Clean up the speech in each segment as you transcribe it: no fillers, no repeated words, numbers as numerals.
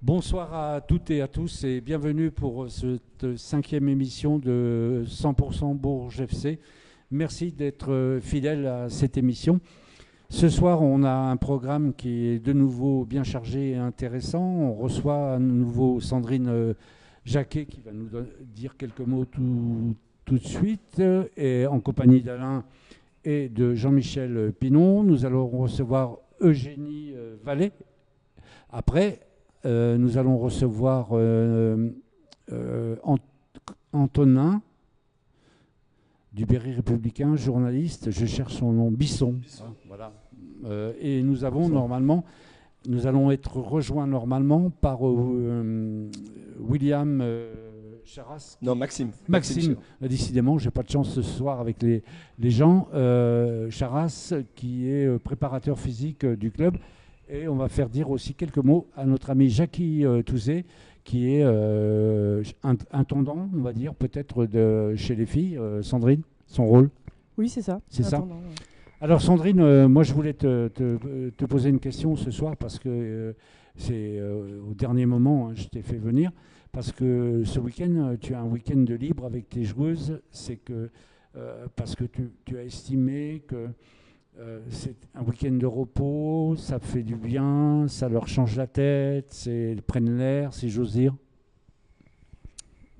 Bonsoir à toutes et à tous et bienvenue pour cette cinquième émission de 100% Bourges FC. Merci d'être fidèles à cette émission. Ce soir, on a un programme qui est de nouveau bien chargé et intéressant. On reçoit à nouveau Sandrine Jacquet qui va nous dire quelques mots tout de suite, et en compagnie d'Alain et de Jean-Michel Pinon. Nous allons recevoir Eugénie Vallée. Après, nous allons recevoir Antonin du Berry républicain, journaliste, je cherche son nom, Bisson. Voilà. Et nous allons être rejoints normalement par William Charras. Non, Maxime. Décidément, j'ai pas de chance ce soir avec les gens. Charras, qui est préparateur physique du club. Et on va faire dire aussi quelques mots à notre ami Jackie Touzé, qui est intendant, on va dire, peut-être chez les filles. Sandrine, son rôle? Oui, c'est ça. C'est ça. Ouais. Alors Sandrine, moi je voulais te poser une question ce soir parce que c'est au dernier moment, hein, je t'ai fait venir, parce que ce week-end, tu as un week-end de libre avec tes joueuses. C'est que parce que tu as estimé que c'est un week-end de repos, ça fait du bien, ça leur change la tête, ils prennent l'air, si j'ose dire.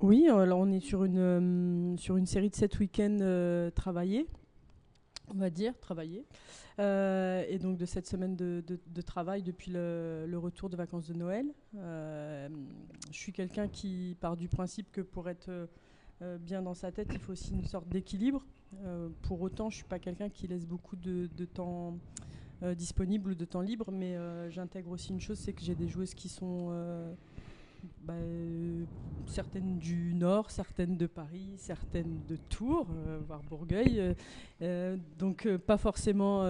Oui, alors on est sur une série de 7 week-ends travaillés, on va dire, travaillés. Et donc de cette semaine de travail depuis le retour de vacances de Noël. Je suis quelqu'un qui part du principe que pour être bien dans sa tête, il faut aussi une sorte d'équilibre. Pour autant, je ne suis pas quelqu'un qui laisse beaucoup de temps disponible ou de temps libre, mais j'intègre aussi une chose, c'est que j'ai des joueuses qui sont certaines du Nord, certaines de Paris, certaines de Tours, voire Bourgueil, donc pas forcément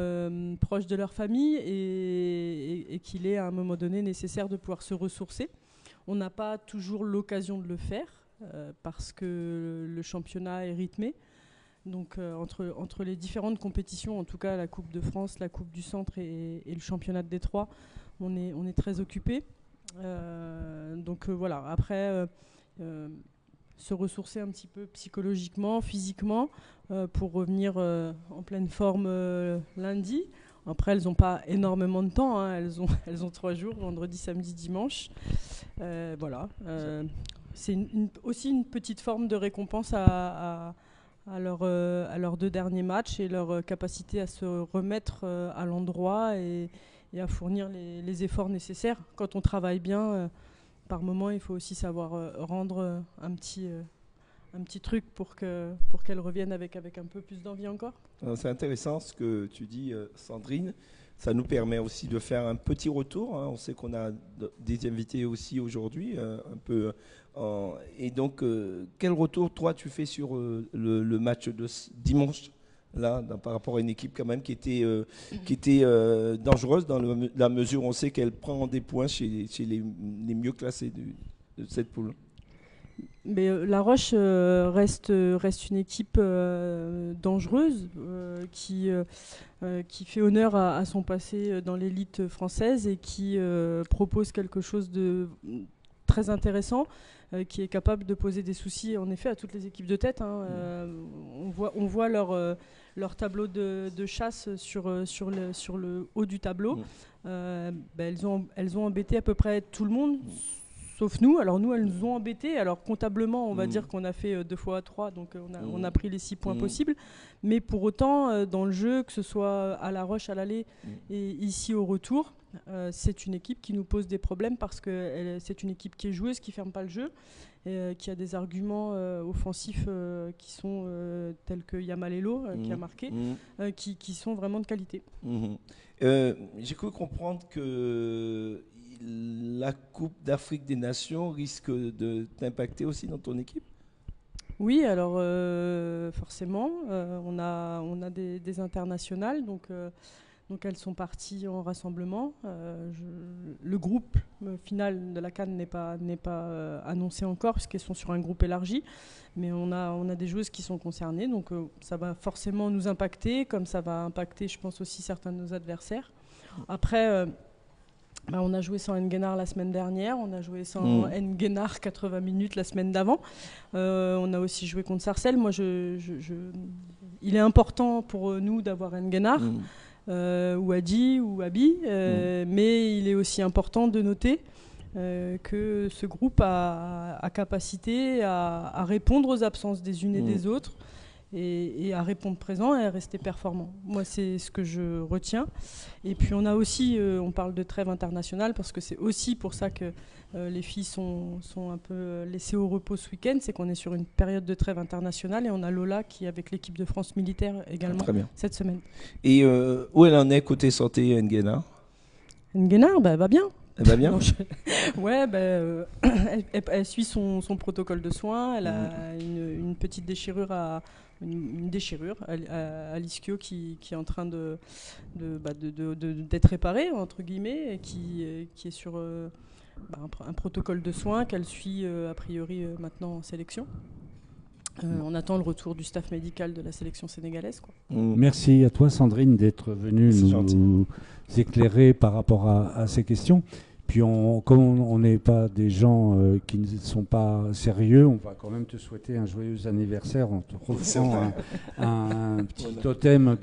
proches de leur famille et qu'il est à un moment donné nécessaire de pouvoir se ressourcer. On n'a pas toujours l'occasion de le faire parce que le championnat est rythmé. Donc entre les différentes compétitions, en tout cas la Coupe de France, la Coupe du Centre et le championnat de Détroit, on est très occupé. Donc voilà, après se ressourcer un petit peu psychologiquement, physiquement, pour revenir en pleine forme lundi. Après, elles n'ont pas énormément de temps, hein. Elles ont 3 jours, vendredi, samedi, dimanche. Voilà. C'est aussi une petite forme de récompense à leurs 2 derniers matchs et leur capacité à se remettre à l'endroit et à fournir les efforts nécessaires. Quand on travaille bien, par moment, il faut aussi savoir rendre un petit truc pour qu'elles reviennent avec un peu plus d'envie encore. Alors, c'est intéressant ce que tu dis, Sandrine. Ça nous permet aussi de faire un petit retour, hein. On sait qu'on a des invités aussi aujourd'hui, un peu. Et donc, quel retour, toi, tu fais sur le match de dimanche, là, par rapport à une équipe quand même qui était dangereuse dans la mesure où on sait qu'elle prend des points chez les mieux classés de cette poule? Mais La Roche reste une équipe dangereuse qui fait honneur à son passé dans l'élite française et qui propose quelque chose de très intéressant, qui est capable de poser des soucis en effet à toutes les équipes de tête, hein. On voit leur tableau de chasse sur le haut du tableau. Elles ont embêté à peu près tout le monde. Sauf nous. Alors nous, elles nous ont embêtés. Alors comptablement, on va dire qu'on a fait 2 fois 3, donc on a pris les 6 points possibles. Mais pour autant, dans le jeu, que ce soit à La Roche, à l'aller et ici au retour, c'est une équipe qui nous pose des problèmes parce que c'est une équipe qui est joueuse, qui ferme pas le jeu, et qui a des arguments offensifs qui sont tels que Yamalelo, qui a marqué, qui sont vraiment de qualité. J'ai cru comprendre que la Coupe d'Afrique des Nations risque de t'impacter aussi dans ton équipe? Oui, alors forcément, on a des internationales, donc elles sont parties en rassemblement. Le groupe final de la CAN n'est pas annoncé encore puisqu'elles sont sur un groupe élargi, mais on a des joueuses qui sont concernées, donc ça va forcément nous impacter, comme ça va impacter, je pense, aussi certains de nos adversaires. Après, On a joué sans Enguenard la semaine dernière, on a joué sans Enguenard 80 minutes la semaine d'avant. On a aussi joué contre Sarcelles. Moi, il est important pour nous d'avoir Enguenard, ou Adi, ou Abi, mais il est aussi important de noter que ce groupe a capacité à répondre aux absences des unes et des autres, et à répondre présent et à rester performant. Moi, c'est ce que je retiens. Et puis on a aussi, on parle de trêve internationale parce que c'est aussi pour ça que les filles sont un peu laissées au repos ce week-end, c'est qu'on est sur une période de trêve internationale et on a Lola qui est avec l'équipe de France militaire également cette semaine. Et où elle en est côté santé, Enguenard? Enguenard, elle va bien. Elle va bien. Ouais, elle suit son protocole de soins. Elle a une petite déchirure une déchirure à l'ischio qui est en train d'être réparée entre guillemets, et qui est sur un protocole de soins qu'elle suit a priori maintenant en sélection. On attend le retour du staff médical de la sélection sénégalaise, quoi. Merci à toi Sandrine d'être venue nous éclairer par rapport à ces questions. Puis comme on n'est pas des gens qui ne sont pas sérieux, on va quand même te souhaiter un joyeux anniversaire en te offrant un petit totem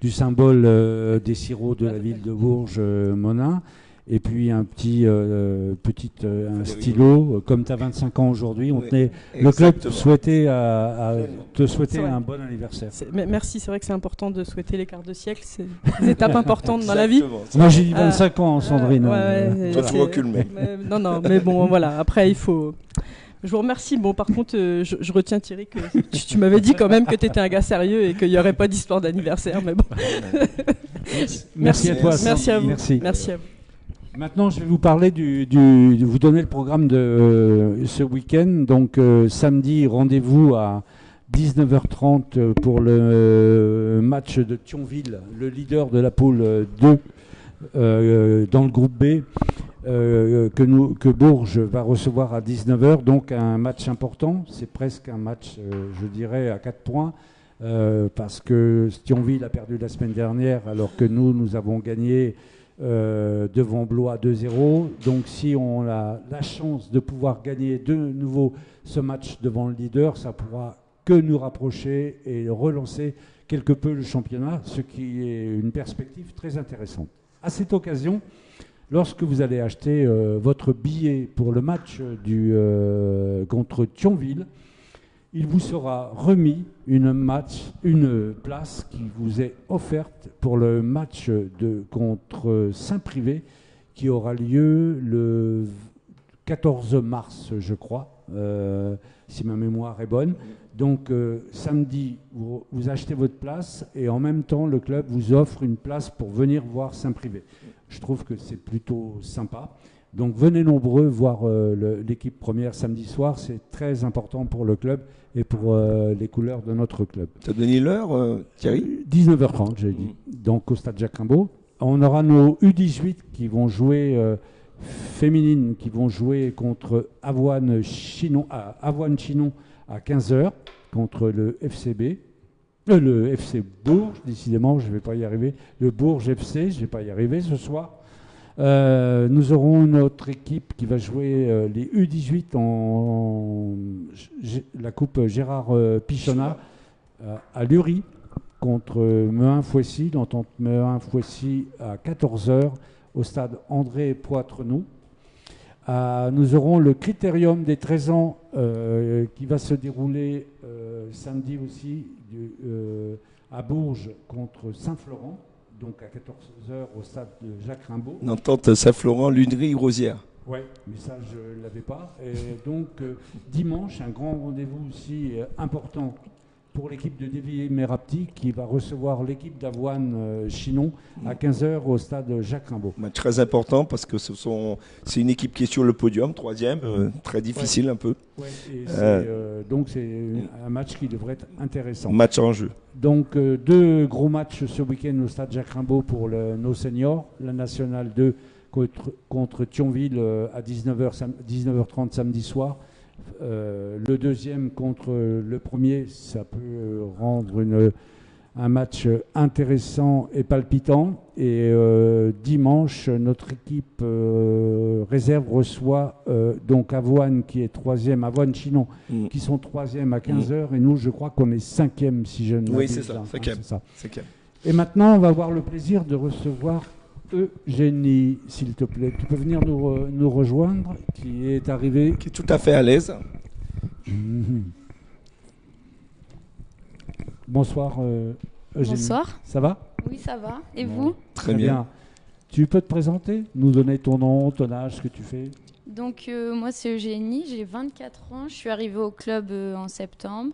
du symbole des sirops de la ville de Bourges, Monin. Et puis un un stylo, comme tu as 25 ans aujourd'hui, le club te souhaitait un bon anniversaire. Merci, c'est vrai que c'est important de souhaiter les quarts de siècle, c'est des étapes importantes dans la vie. Moi j'ai dit 25 ans, Sandrine. Toi tu recules, non, mais bon, voilà, après il faut... Je vous remercie. Bon, par contre, je retiens Thierry que tu m'avais dit quand même que tu étais un gars sérieux et qu'il n'y aurait pas d'histoire d'anniversaire, mais bon. Merci à toi. Merci à vous. Merci à vous. Maintenant, je vais vous parler vous donner le programme de ce week-end. Donc, samedi, rendez-vous à 19h30 pour le match de Thionville, le leader de la poule 2 dans le groupe B, que Bourges va recevoir à 19h. Donc, un match important. C'est presque un match, je dirais, à 4 points. Parce que Thionville a perdu la semaine dernière, alors que nous avons gagné devant Blois 2-0. Donc si on a la chance de pouvoir gagner de nouveau ce match devant le leader, ça pourra que nous rapprocher et relancer quelque peu le championnat, ce qui est une perspective très intéressante. À cette occasion, lorsque vous allez acheter votre billet pour le match contre Thionville, il vous sera remis une place qui vous est offerte pour le match contre Saint-Privé qui aura lieu le 14 mars, je crois, si ma mémoire est bonne. Donc samedi, vous achetez votre place et en même temps, le club vous offre une place pour venir voir Saint-Privé. Je trouve que c'est plutôt sympa. Donc venez nombreux voir l'équipe première samedi soir, c'est très important pour le club et pour les couleurs de notre club. Tu as donné l'heure, Thierry ? 19h30, j'ai dit, donc au stade Jacques Rimbaud. On aura nos U18 qui vont jouer, féminines, qui vont jouer contre Avoine Chinon à 15h, contre le FCB. Le FC Bourges, décidément, je ne vais pas y arriver. Le Bourges FC, je ne vais pas y arriver ce soir. Nous aurons notre équipe qui va jouer les U18 en la coupe Gérard Pichonnat à Lurie contre Mehun-Fouessy, l'entente Mehun-Fouessy à 14h au stade André Poitrenou. Nous aurons le Critérium des 13 ans qui va se dérouler samedi aussi à Bourges contre Saint-Florent. Donc à 14h au stade de Jacques Rimbaud. L'entente Saint-Florent, Lunerie-Rosière. Oui, mais ça je ne l'avais pas. Et donc dimanche, un grand rendez-vous aussi important pour l'équipe de Dévillers-Mérapty qui va recevoir l'équipe d'Avoine Chinon à 15h au stade Jacques Rimbaud. Match très important parce que c'est une équipe qui est sur le podium, 3e, très difficile un peu. Ouais, et donc c'est un match qui devrait être intéressant. Match en jeu. Donc 2 gros matchs ce week-end au stade Jacques Rimbaud pour nos seniors, la Nationale 2 contre Thionville à 19h30 samedi soir. Le deuxième contre le premier, ça peut rendre un match intéressant et palpitant. Et dimanche, notre équipe réserve reçoit donc Avoine qui est 3e, Avoine Chinon qui sont 3e à 15h. Et nous, je crois qu'on est 5e si je ne m'abuse. Oui, c'est ça, hein, 5e. c'est ça. 5e. Et maintenant, on va avoir le plaisir de recevoir Eugénie, s'il te plaît. Tu peux venir nous rejoindre, qui est arrivée. Qui est tout à fait à l'aise. Bonsoir Eugénie. Bonsoir. Ça va? Oui, ça va. Et Bon. vous? Très bien. Tu peux te présenter? Nous donner ton nom, ton âge, ce que tu fais? Donc, moi, c'est Eugénie, j'ai 24 ans. Je suis arrivée au club en septembre,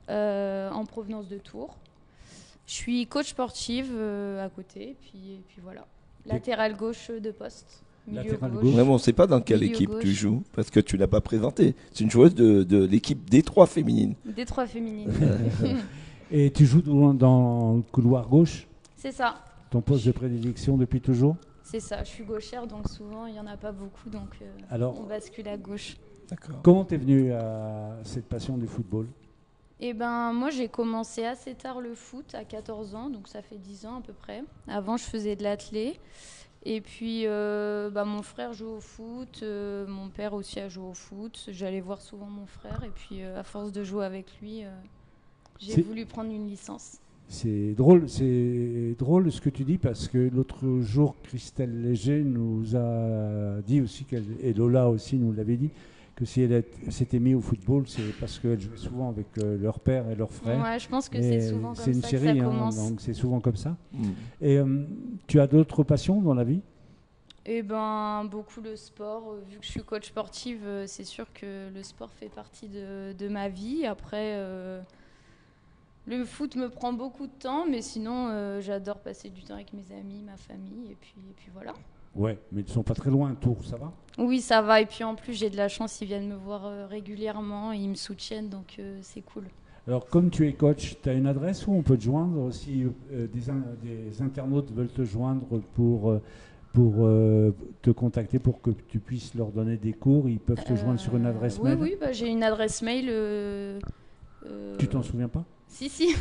en provenance de Tours. Je suis coach sportive à côté, et puis voilà. Latéral gauche de poste. Milieu Latéral gauche. gauche. Vraiment, on ne sait pas dans quelle Milieu équipe gauche. tu joues, parce que tu ne l'as pas présenté. C'est une joueuse de l'équipe D3 féminine. Détroit féminine. Et tu joues dans le couloir gauche? C'est ça. Ton poste de prédilection depuis toujours? C'est ça. Je suis gauchère, donc souvent, il n'y en a pas beaucoup, donc Alors, on bascule à gauche. D'accord. comment t'es venu à cette passion du football? Eh ben, moi, j'ai commencé assez tard le foot, à 14 ans, donc ça fait 10 ans à peu près. Avant, je faisais de l'athlé. Et puis, mon frère joue au foot, mon père aussi a joué au foot. J'allais voir souvent mon frère, et puis à force de jouer avec lui, j'ai voulu prendre une licence. C'est drôle ce que tu dis, parce que l'autre jour, Christelle Léger nous a dit aussi, et Lola aussi nous l'avait dit, que si elle s'était mise au football, c'est parce qu'elle jouait souvent avec leur père et leur frère. Ouais, je pense que Et c'est souvent comme ça c'est une que série, ça commence. donc c'est souvent comme ça. Mm. Et tu as d'autres passions dans la vie? Eh ben, beaucoup le sport. Vu que je suis coach sportive, c'est sûr que le sport fait partie de ma vie. Après, le foot me prend beaucoup de temps, mais sinon, j'adore passer du temps avec mes amis, ma famille, et puis voilà. Ouais, mais ils ne sont pas très loin, Tours, ça va? Oui, ça va. Et puis en plus, j'ai de la chance, ils viennent me voir régulièrement, et ils me soutiennent, donc c'est cool. Alors, comme tu es coach, tu as une adresse où on peut te joindre si des internautes veulent te joindre pour te contacter, pour que tu puisses leur donner des cours, ils peuvent te joindre sur une adresse mail? Oui, j'ai une adresse mail. Tu t'en souviens pas? Si.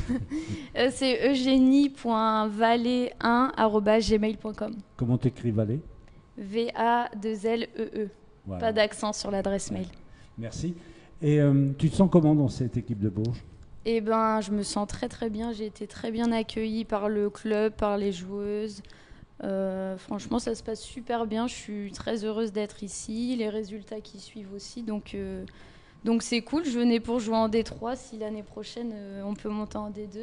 C'est eugénie.valet1@gmail.com. Comment t'écris Valet? V-A-2-L-E-E. Voilà. Pas d'accent sur l'adresse mail. Merci. Et tu te sens comment dans cette équipe de Bourges? Eh ben, je me sens très très bien. J'ai été très bien accueillie par le club, par les joueuses. Franchement, ça se passe super bien. Je suis très heureuse d'être ici. Les résultats qui suivent aussi. Donc c'est cool. Je venais pour jouer en D3. Si l'année prochaine, on peut monter en D2,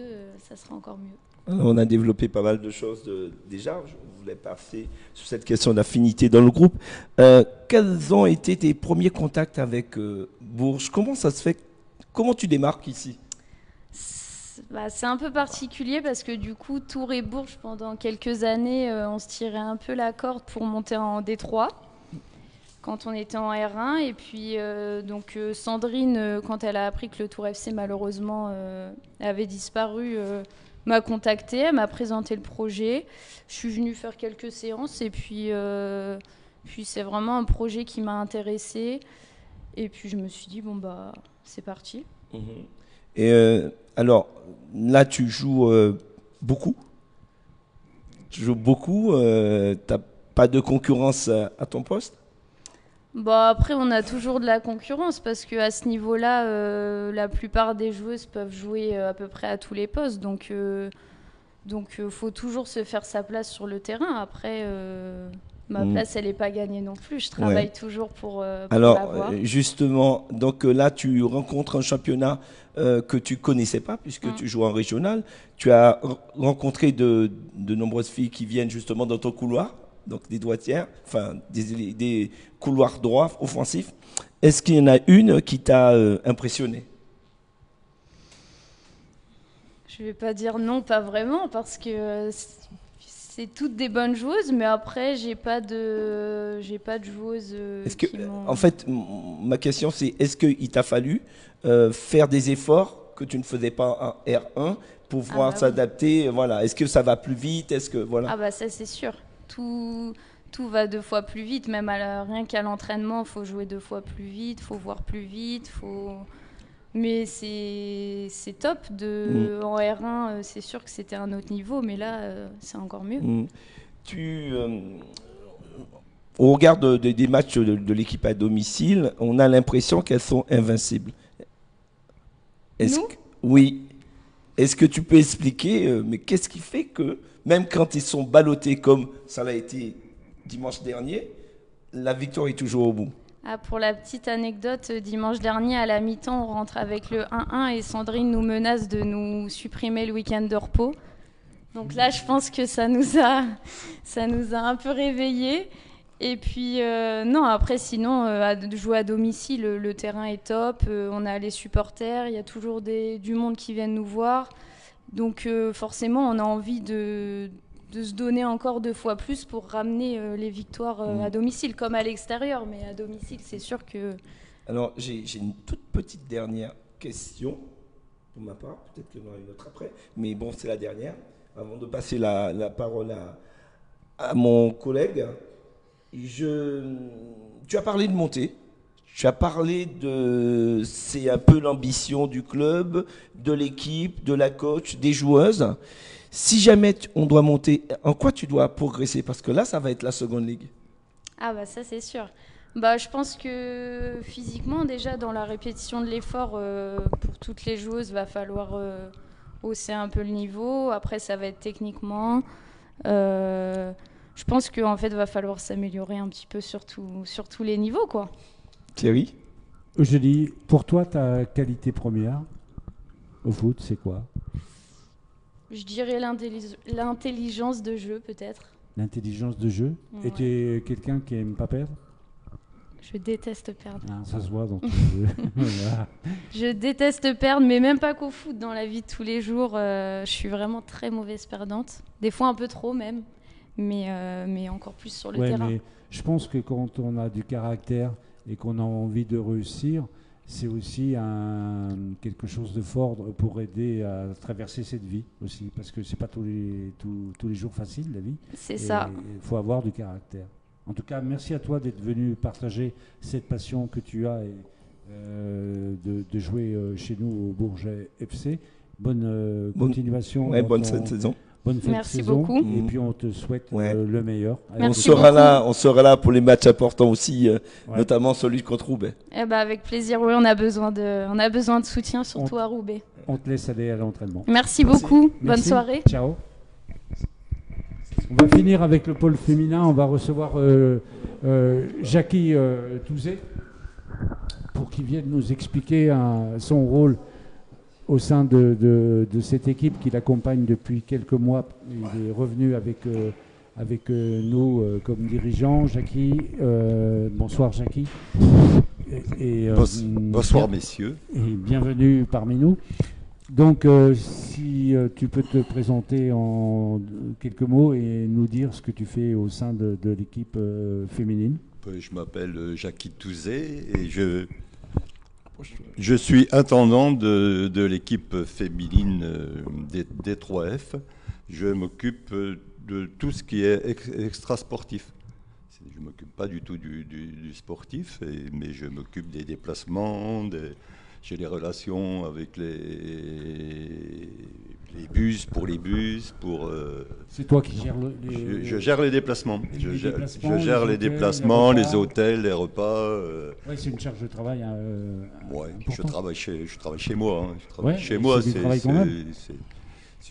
ça sera encore mieux. Alors, on a développé pas mal de choses déjà. Je voulais passer sur cette question d'affinité dans le groupe. Quels ont été tes premiers contacts avec Bourges? Comment ça se fait? Comment tu démarques ici? C'est un peu particulier parce que du coup, Tours et Bourges, pendant quelques années, on se tirait un peu la corde pour monter en D3 quand on était en R1. Et puis, Sandrine, quand elle a appris que le Tours FC, malheureusement, avait disparu, m'a contactée, elle m'a présenté le projet. Je suis venue faire quelques séances et puis c'est vraiment un projet qui m'a intéressée. Et puis, je me suis dit, c'est parti. Et alors, là, tu joues beaucoup. Tu joues beaucoup. T'as pas de concurrence à ton poste? Après, on a toujours de la concurrence parce qu'à ce niveau-là, la plupart des joueuses peuvent jouer à peu près à tous les postes. Donc, faut toujours se faire sa place sur le terrain. Après, ma place, elle n'est pas gagnée non plus. Je travaille toujours pour l'avoir. Justement, donc là, tu rencontres un championnat que tu connaissais pas puisque tu joues en régional. Tu as rencontré de nombreuses filles qui viennent justement dans ton couloir, donc des droitières, enfin des couloirs droits offensifs. Est-ce qu'il y en a une qui t'a impressionné? Je vais pas dire non, pas vraiment, parce que c'est toutes des bonnes joueuses, mais après j'ai pas de joueuses. En fait, ma question c'est est-ce qu'il t'a fallu faire des efforts que tu ne faisais pas en R1 pour pouvoir s'adapter? Voilà. Est-ce que ça va plus vite? Est-ce que voilà. Ça c'est sûr. Tout va 2 fois plus vite. Même rien qu'à l'entraînement, faut jouer 2 fois plus vite, faut voir plus vite, Mais c'est top. En R1, c'est sûr que c'était un autre niveau, mais là, c'est encore mieux. Au regard des matchs de l'équipe à domicile, on a l'impression qu'elles sont invincibles. Oui. Est-ce que tu peux expliquer, mais qu'est-ce qui fait que, même quand ils sont ballottés comme ça l'a été dimanche dernier, la victoire est toujours au bout? Pour la petite anecdote, dimanche dernier, à la mi-temps, on rentre avec le 1-1 et Sandrine nous menace de nous supprimer le week-end de repos. Donc là, je pense que ça nous a un peu réveillés. Et puis, non, après, sinon, jouer à domicile, le terrain est top. On a les supporters, il y a toujours du monde qui vient nous voir. Donc, forcément, on a envie de se donner encore 2 fois plus pour ramener les victoires à domicile, comme à l'extérieur. Mais à domicile, c'est sûr que... Alors, j'ai une toute petite dernière question, pour ma part. Peut-être qu'il y en aura une autre après. Mais bon, c'est la dernière. Avant de passer la parole à mon collègue, tu as parlé de montée. Tu as parlé c'est un peu l'ambition du club, de l'équipe, de la coach, des joueuses. Si jamais on doit monter, en quoi tu dois progresser? Parce que là, ça va être la seconde ligue. Ah bah ça, c'est sûr. Je pense que physiquement, déjà, dans la répétition de l'effort, pour toutes les joueuses, va falloir hausser un peu le niveau. Après, ça va être techniquement. Je pense qu'en fait, va falloir s'améliorer un petit peu sur tous les niveaux, quoi. Thierry? Eugénie, pour toi, ta qualité première au foot, c'est quoi? Je dirais l'intelligence de jeu, peut-être. L'intelligence de jeu? Ouais. Et tu es quelqu'un qui aime pas perdre? Je déteste perdre. Ah, ça se voit dans ton jeu. Voilà. Je déteste perdre, mais même pas qu'au foot. Dans la vie de tous les jours, je suis vraiment très mauvaise perdante. Des fois un peu trop même, mais encore plus sur le terrain. Mais je pense que quand on a du caractère et qu'on a envie de réussir, c'est aussi quelque chose de fort pour aider à traverser cette vie aussi, parce que c'est pas tous les jours facile la vie. C'est ça. Il faut avoir du caractère. En tout cas, merci à toi d'être venu partager cette passion que tu as de jouer chez nous au Bourget FC. Bonne continuation. Bonne fin de saison. Bonne fin merci de saison. Beaucoup. Et puis on te souhaite le meilleur. On sera là pour les matchs importants aussi, notamment celui contre Roubaix. Avec plaisir. Oui, on a besoin de soutien, surtout à Roubaix. On te laisse aller à l'entraînement. Merci beaucoup. Bonne soirée. Ciao. On va finir avec le pôle féminin. On va recevoir Jackie Touzé pour qu'il vienne nous expliquer son rôle au sein de cette équipe qui l'accompagne depuis quelques mois. Il est revenu avec nous comme dirigeant. Jackie, bonsoir Jackie. Bonsoir messieurs. Et bienvenue parmi nous. Donc, si tu peux te présenter en quelques mots et nous dire ce que tu fais au sein de l'équipe féminine. Je m'appelle Jackie Touzé et je suis intendant de l'équipe féminine des 3F. Je m'occupe de tout ce qui est extra-sportif. Je ne m'occupe pas du tout du sportif, mais je m'occupe des déplacements, j'ai des relations avec les bus, C'est toi qui gères Je gère les déplacements. Je gère les déplacements, les hôtels, les repas. Oui, c'est une charge de travail. Je travaille chez moi. Chez moi, c'est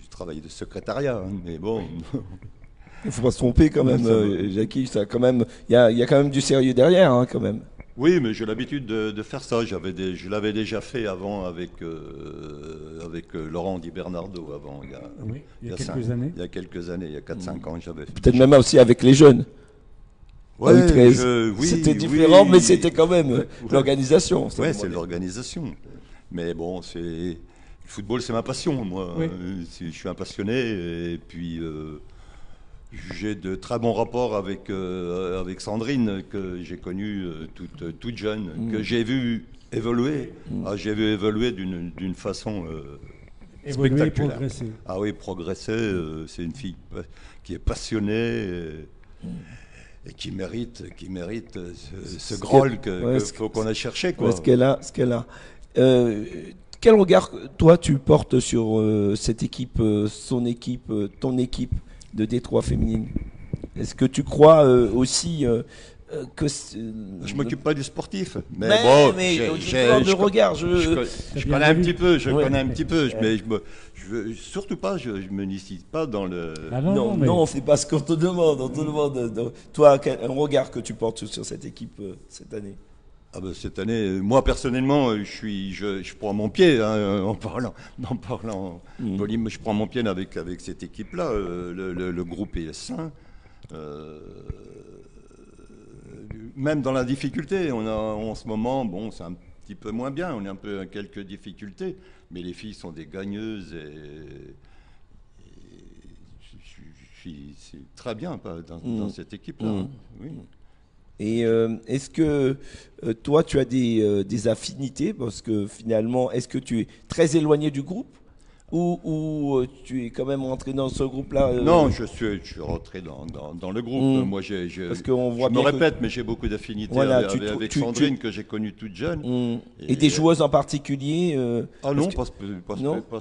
du travail de secrétariat, mais bon. Il ne faut pas se tromper quand même, Jackie. Il y a quand même du sérieux derrière, quand même. Oui, mais j'ai l'habitude de faire ça. Je l'avais déjà fait avant avec Laurent Di Bernardo avant. Il y a quelques années. Il y a quelques années, il y a 4-5 ans, j'avais fait. Peut-être même aussi avec les jeunes. Ouais, c'était différent, mais c'était quand même l'organisation. Oui, c'est l'organisation. Mais bon, le football, c'est ma passion, moi. Oui. Je suis un passionné, et puis j'ai de très bons rapports avec Sandrine, que j'ai connue toute jeune, que j'ai vu évoluer. J'ai vu évoluer d'une façon spectaculaire. Progresser. Ah oui, progresser. C'est une fille qui est passionnée et qui mérite ce Graal qu'on a cherché. Ce qu'elle a. Quel regard, toi, tu portes sur cette équipe, ton équipe de Détroit féminine? Est-ce que tu crois aussi que... Je m'occupe pas du sportif. Mais bon, je regard, je connais un petit peu, connais un petit peu, mais surtout pas, je m'initie pas dans le... Ah non, c'est pas ce qu'on te demande. On te demande, toi, un regard que tu portes sur cette équipe cette année. Ah ben, cette année, moi personnellement, je prends mon pied en parlant volume, je prends mon pied avec cette équipe-là. Le groupe est sain. Même dans la difficulté, on a en ce moment, bon, c'est un petit peu moins bien, on a un peu quelques difficultés, mais les filles sont des gagneuses et c'est très bien dans cette équipe-là. Hein, oui. Et est-ce que toi, tu as des affinités? Parce que finalement, est-ce que tu es très éloigné du groupe ou tu es quand même rentré dans ce groupe-là Non, je suis rentré dans le groupe. Moi, parce qu'on voit je me répète, mais j'ai beaucoup d'affinités avec Sandrine, que j'ai connue toute jeune. Et des joueuses en particulier Ah non,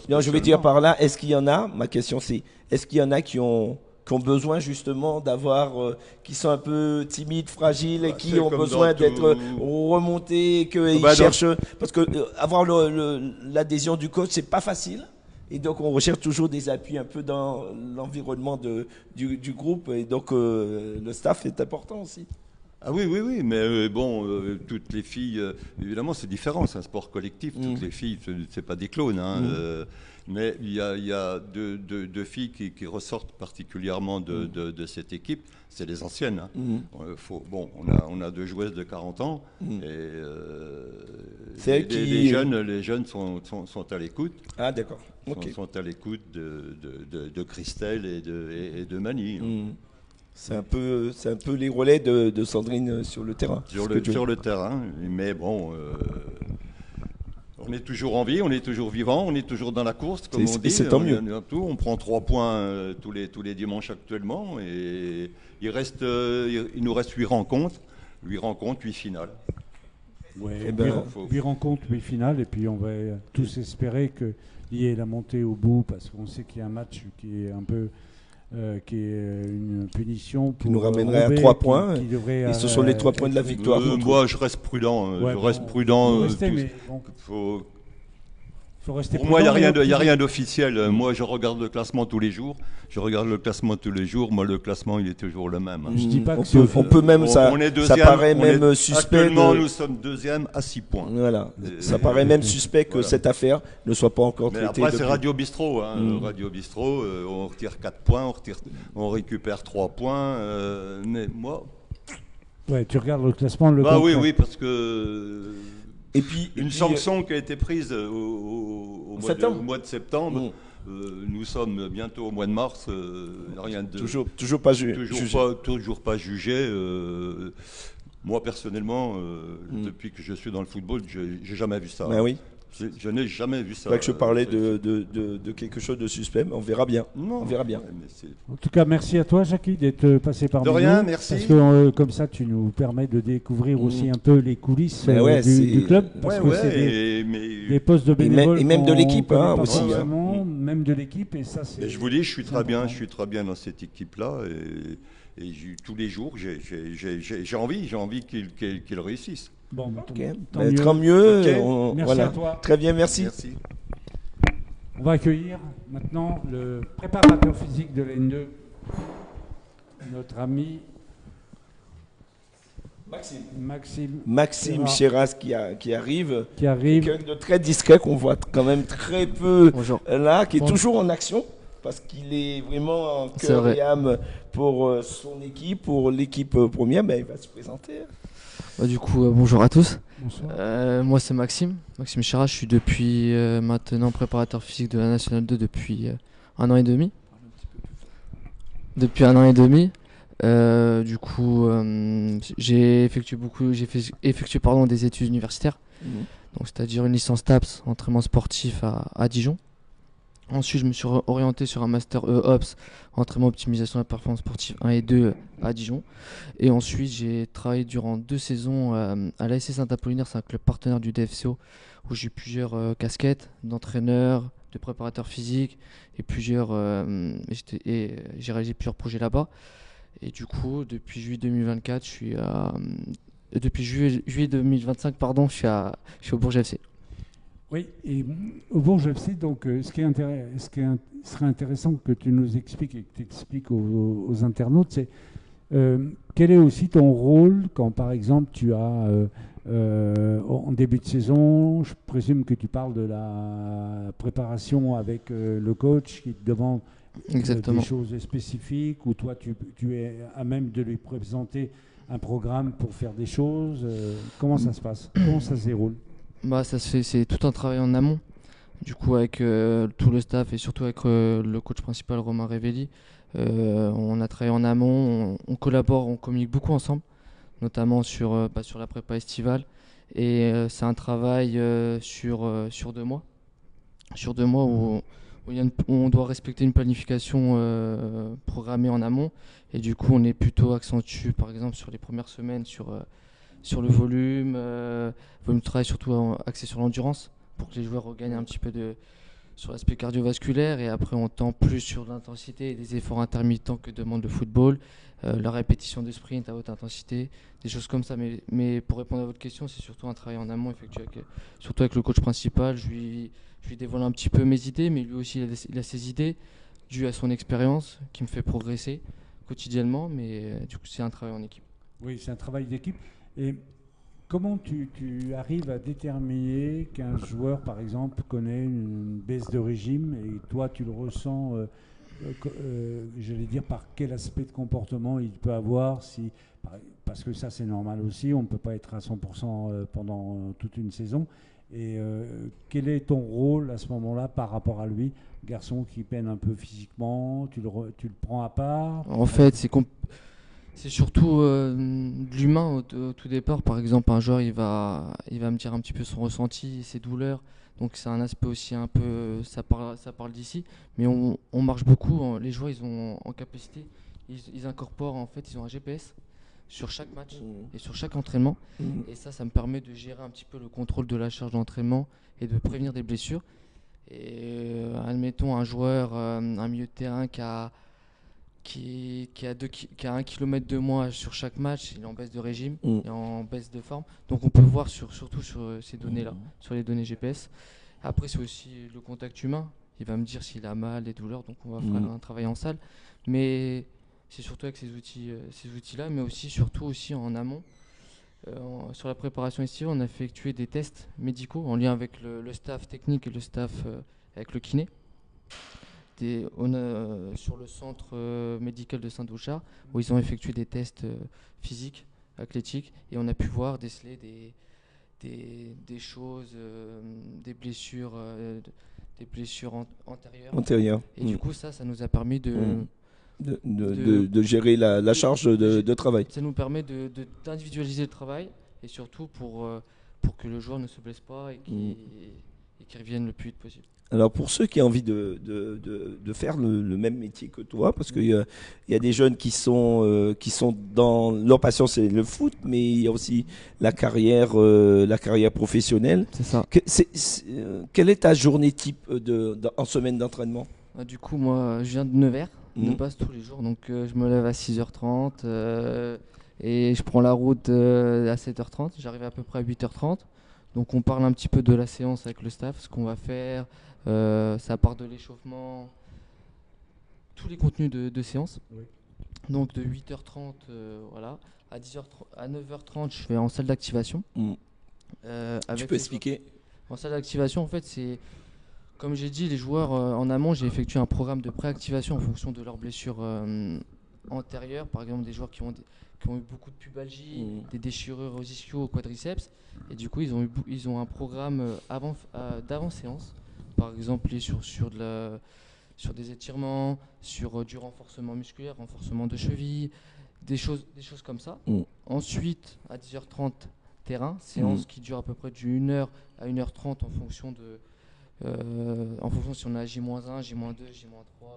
non, je vais dire par là, est-ce qu'il y en a? Ma question, c'est, est-ce qu'il y en a qui ont besoin justement d'avoir, qui sont un peu timides, fragiles, et qui ont besoin d'être remontés, qu'ils cherchent, parce que avoir l'adhésion du coach, c'est pas facile. Et donc on recherche toujours des appuis un peu dans l'environnement du groupe, et donc le staff est important aussi. Ah oui, mais toutes les filles, évidemment c'est différent, c'est un sport collectif, toutes les filles, c'est pas des clones, hein, mais il y a deux filles qui ressortent particulièrement de cette équipe, c'est les anciennes. Hein. On a deux joueuses de 40 ans, et les jeunes sont à l'écoute. Ah d'accord. Okay. Sont à l'écoute de Christelle et de Mani. C'est un peu les relais de Sandrine sur le terrain. Sur le terrain, mais bon, on est toujours en vie, on est toujours vivant, on est toujours dans la course, comme on dit. C'est tant mieux. On prend 3 points tous les dimanches actuellement, et il nous reste 8 rencontres, 8 finales. Ouais, 8 rencontres, 8 finales, et puis on va tous espérer qu'il y ait la montée au bout, parce qu'on sait qu'il y a un match qui est un peu... qui est une punition pour qui nous ramènerait à 3 points, et ce sont les 3 points de la victoire. Moi, je reste prudent. Pour moi, il n'y a rien d'officiel. Moi, je regarde le classement tous les jours. Moi, le classement, il est toujours le même. Je dis pas on peut même, ça paraît même suspect. Actuellement, nous sommes deuxième à 6 points. Voilà. Ça paraît même suspect que cette affaire ne soit pas encore traitée. Après, c'est Radio Bistrot. Radio Bistrot, on retire 4 points, on récupère 3 points. Mais moi... Ouais, tu regardes le classement, oui, parce que... Et puis, sanction qui a été prise au mois de septembre. Nous sommes bientôt au mois de mars. Rien de toujours pas jugé. Toujours pas jugé. Moi personnellement, depuis que je suis dans le football, j'ai jamais vu ça. Ben oui. Je n'ai jamais vu ça. C'est vrai que je parlais de quelque chose de suspect, mais on verra bien. On verra bien. En tout cas, merci à toi, Jackie, d'être passé par nous. De rien, merci. Parce que comme ça, tu nous permets de découvrir aussi un peu les coulisses du club. Parce que c'est des postes de bénévoles. Et même de l'équipe aussi. Même de l'équipe. Et ça, c'est. Je vous dis, je suis très bien dans cette équipe-là. Et tous les jours, j'ai envie qu'ils réussissent. Bon, tant mieux. Merci à toi. Très bien, merci. On va accueillir maintenant le préparateur physique de l'N2, notre ami Maxime Chéras qui arrive. Quelqu'un de très discret qu'on voit quand même très peu là, qui est toujours en action. Parce qu'il est vraiment en cœur et âme pour son équipe, pour l'équipe première. Il va se présenter. Du coup, bonjour à tous. Bonsoir. Moi, c'est Maxime Chéras. Je suis depuis maintenant préparateur physique de la Nationale 2 depuis 1 an et demi. Du coup, j'ai effectué des études universitaires, donc c'est-à-dire une licence TAPS, entraînement sportif à Dijon. Ensuite, je me suis orienté sur un master EOPS, entraînement optimisation et performance sportive 1 et 2 à Dijon. Et ensuite, j'ai travaillé durant 2 saisons à l'ASC Saint-Apollinaire, c'est un club partenaire du DFCO, où j'ai plusieurs casquettes d'entraîneur, de préparateur physique et j'ai réalisé plusieurs projets là-bas. Et du coup, depuis juillet 2024, depuis juillet 2025, pardon, je suis au Bourges FC. Oui, et au Bourges FC, donc, serait intéressant que tu nous expliques et que tu expliques aux internautes, c'est quel est aussi ton rôle quand, par exemple, tu as, en début de saison, je présume que tu parles de la préparation avec le coach qui te demande Exactement. des choses spécifiques, ou toi, tu es à même de lui présenter un programme pour faire des choses. Comment ça se passe? Comment ça se déroule? Ça se fait, c'est tout un travail en amont. Du coup, avec tout le staff et surtout avec le coach principal Romain Révelli, on a travaillé en amont, on collabore, on communique beaucoup ensemble, notamment sur la prépa estivale. Et c'est un travail sur 2 mois. Sur 2 mois où on doit respecter une planification programmée en amont. Et du coup, on est plutôt accentué, par exemple, sur les premières semaines, sur le volume de travail surtout axé sur l'endurance pour que les joueurs regagnent un petit peu sur l'aspect cardiovasculaire, et après on tend plus sur l'intensité et des efforts intermittents que demande le football, la répétition de sprint à haute intensité, des choses comme ça. Mais pour répondre à votre question, c'est surtout un travail en amont effectué surtout avec le coach principal. Je lui dévoile un petit peu mes idées, mais lui aussi il a ses idées dues à son expérience qui me fait progresser quotidiennement, mais du coup c'est un travail en équipe. Oui, c'est un travail d'équipe. Et comment tu arrives à déterminer qu'un joueur, par exemple, connaît une baisse de régime, et toi, tu le ressens, j'allais dire, par quel aspect de comportement il peut avoir, parce que ça, c'est normal aussi, on ne peut pas être à 100% pendant toute une saison. Et quel est ton rôle à ce moment-là par rapport à lui, garçon qui peine un peu physiquement, tu le prends à part? En fait, c'est surtout de l'humain au tout départ. Par exemple, un joueur, il va me dire un petit peu son ressenti, ses douleurs. Donc c'est un aspect aussi un peu, ça parle d'ici. Mais on marche beaucoup. Les joueurs, ils ont en capacité, ils incorporent, en fait, ils ont un GPS sur chaque match et sur chaque entraînement. Et ça me permet de gérer un petit peu le contrôle de la charge d'entraînement et de prévenir des blessures. Et admettons un joueur, un milieu de terrain qui a 1 kilomètre de moins sur chaque match, il est en baisse de régime et en baisse de forme. Donc on peut voir surtout sur ces données-là, sur les données GPS. Après, c'est aussi le contact humain. Il va me dire s'il a mal, des douleurs, donc on va faire un travail en salle. Mais c'est surtout avec ces outils-là, mais aussi surtout aussi en amont. Sur la préparation estivale, on a effectué des tests médicaux en lien avec le staff technique et le staff avec le kiné. Sur le centre médical de Saint-Douchard, où ils ont effectué des tests physiques, athlétiques, et on a pu déceler des choses, des blessures antérieures. Et du coup, ça nous a permis de gérer la charge de travail. Ça nous permet d'individualiser le travail, et surtout pour que le joueur ne se blesse pas et qu'il revienne le plus vite possible. Alors pour ceux qui ont envie de faire le même métier que toi, parce qu'il y a des jeunes qui sont dans leur passion, c'est le foot, mais il y a aussi la carrière professionnelle. C'est ça. Quelle est ta journée type en semaine d'entraînement? Du coup, moi, je viens de Nevers, de base tous les jours, donc je me lève à 6h30 et je prends la route à 7h30. J'arrive à peu près à 8h30. Donc on parle un petit peu de la séance avec le staff, ce qu'on va faire. Ça part de l'échauffement, tous les contenus de séance. Oui. Donc de 8h30 à 9h30 je vais en salle d'activation. Tu peux expliquer? En salle d'activation, en fait, c'est comme j'ai dit, les joueurs en amont, j'ai effectué un programme de préactivation en fonction de leurs blessures antérieures. Par exemple, des joueurs qui ont eu beaucoup de pubalgie, des déchirures aux ischios, au quadriceps, et du coup ils ont un programme d'avant séance. Par exemple, sur des étirements, sur du renforcement musculaire, renforcement de cheville, des choses comme ça. Ensuite, à 10h30, terrain, séance qui dure à peu près de 1h à 1h30 en fonction si on a J-1, J-2, J-3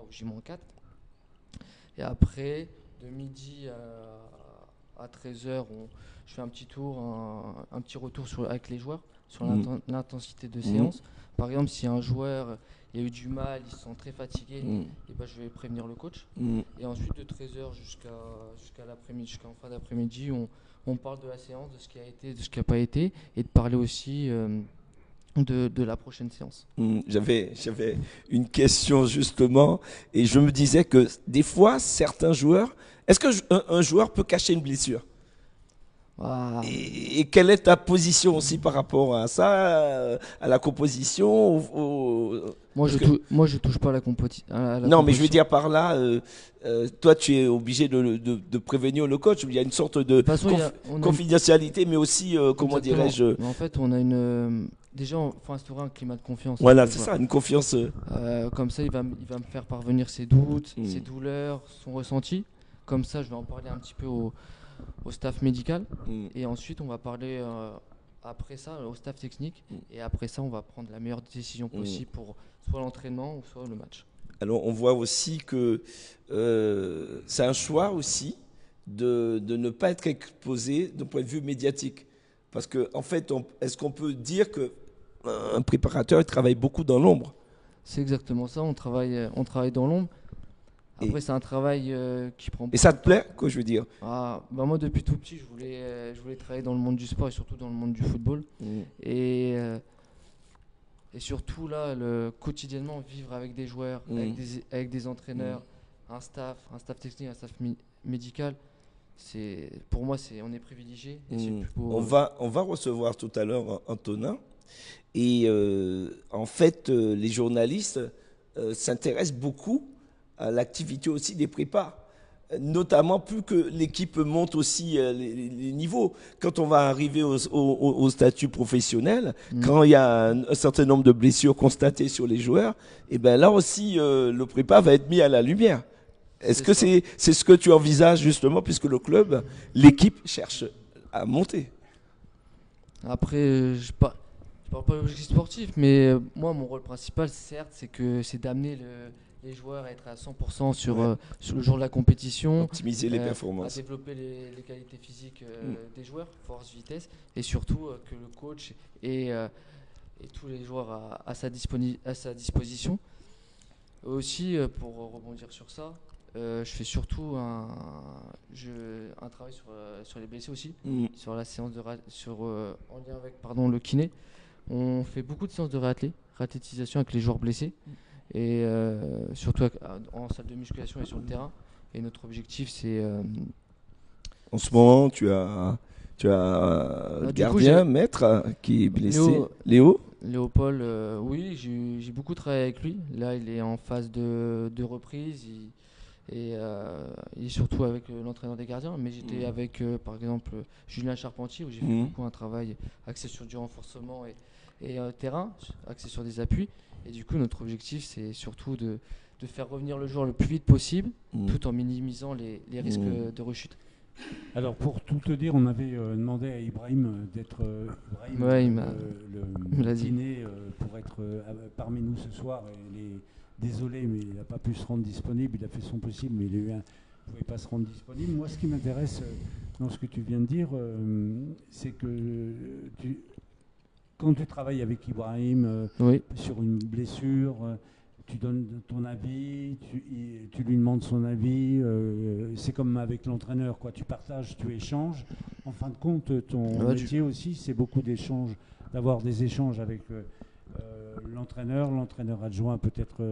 ou J-4. Et après, de midi à 13h, je fais un petit tour, un petit retour avec les joueurs, sur l'intensité de séance. Par exemple, si un joueur il a eu du mal, il se sent très fatigué, et ben, je vais prévenir le coach. Et ensuite, de 13h jusqu'à l'après-midi, jusqu'en fin d'après-midi, on parle de la séance, de ce qui a été, de ce qui n'a pas été, et de parler aussi de la prochaine séance. J'avais une question justement, et je me disais que des fois, certains joueurs, est-ce qu'un joueur peut cacher une blessure? Et quelle est ta position aussi par rapport à ça, à la composition Moi, je touche pas à la composition. Non, mais je veux dire par là, toi, tu es obligé de prévenir le coach. Il y a une sorte de confidentialité, mais aussi, comment dirais-je... En fait, on a une... Déjà, il faut instaurer un climat de confiance. Voilà, c'est ça, une confiance. Comme ça, il va me faire parvenir ses doutes, ses douleurs, son ressenti. Comme ça, je vais en parler un petit peu au staff médical. Et ensuite, on va parler après ça au staff technique. Et après ça, on va prendre la meilleure décision possible pour soit l'entraînement ou soit le match. Alors, on voit aussi que c'est un choix aussi de ne pas être exposé d'un point de vue médiatique. Parce que, en fait, est-ce qu'on peut dire qu'un préparateur il travaille beaucoup dans l'ombre? C'est exactement ça, on travaille dans l'ombre. Après, c'est un travail qui prend... Et ça te plaît, quoi, je veux dire? Moi, depuis tout petit, je voulais travailler dans le monde du sport et surtout dans le monde du football. Et surtout, là, quotidiennement, vivre avec des joueurs, avec des entraîneurs, un staff technique, un staff médical, pour moi, on est privilégié. On va recevoir tout à l'heure Antonin. Et en fait, les journalistes s'intéressent beaucoup à l'activité aussi des prépas, notamment plus que l'équipe monte aussi les niveaux. Quand on va arriver au statut professionnel, quand il y a un certain nombre de blessures constatées sur les joueurs, et ben là aussi le prépa va être mis à la lumière. Est-ce que c'est ce que tu envisages justement, puisque le club, l'équipe cherche à monter? Après, je parle pas d'objectif sportif, mais moi, mon rôle principal, certes, c'est d'amener les joueurs à être à 100% sur le jour de la compétition, optimiser les performances, à développer les qualités physiques des joueurs, force, vitesse, et surtout que le coach et tous les joueurs à sa disposition. Aussi, pour rebondir sur ça, je fais surtout un travail sur les blessés aussi, sur la séance en lien avec le kiné. On fait beaucoup de séances de réathlétisation avec les joueurs blessés. Et surtout en salle de musculation et sur le terrain. Et notre objectif, c'est... En ce moment, tu as le gardien, maître, qui est blessé. Léopold, oui, j'ai beaucoup travaillé avec lui. Là, il est en phase de reprise. Il est surtout avec l'entraîneur des gardiens. Mais j'étais avec, par exemple, Julien Charpentier, où j'ai fait beaucoup un travail axé sur du renforcement et terrain, axé sur des appuis. Et du coup, notre objectif, c'est surtout de faire revenir le joueur le plus vite possible, tout en minimisant les risques de rechute. Alors, pour tout te dire, on avait demandé à Ibrahim d'être le dîner pour être parmi nous ce soir. Et désolé, mais il n'a pas pu se rendre disponible. Il a fait son possible, mais il ne pouvait pas se rendre disponible. Moi, ce qui m'intéresse dans ce que tu viens de dire, c'est que quand tu travailles avec Ibrahim sur une blessure, tu donnes ton avis, tu lui demandes son avis. C'est comme avec l'entraîneur, quoi. Tu partages, tu échanges. En fin de compte, ton métier aussi, c'est beaucoup d'échanges, d'avoir des échanges avec l'entraîneur adjoint, peut-être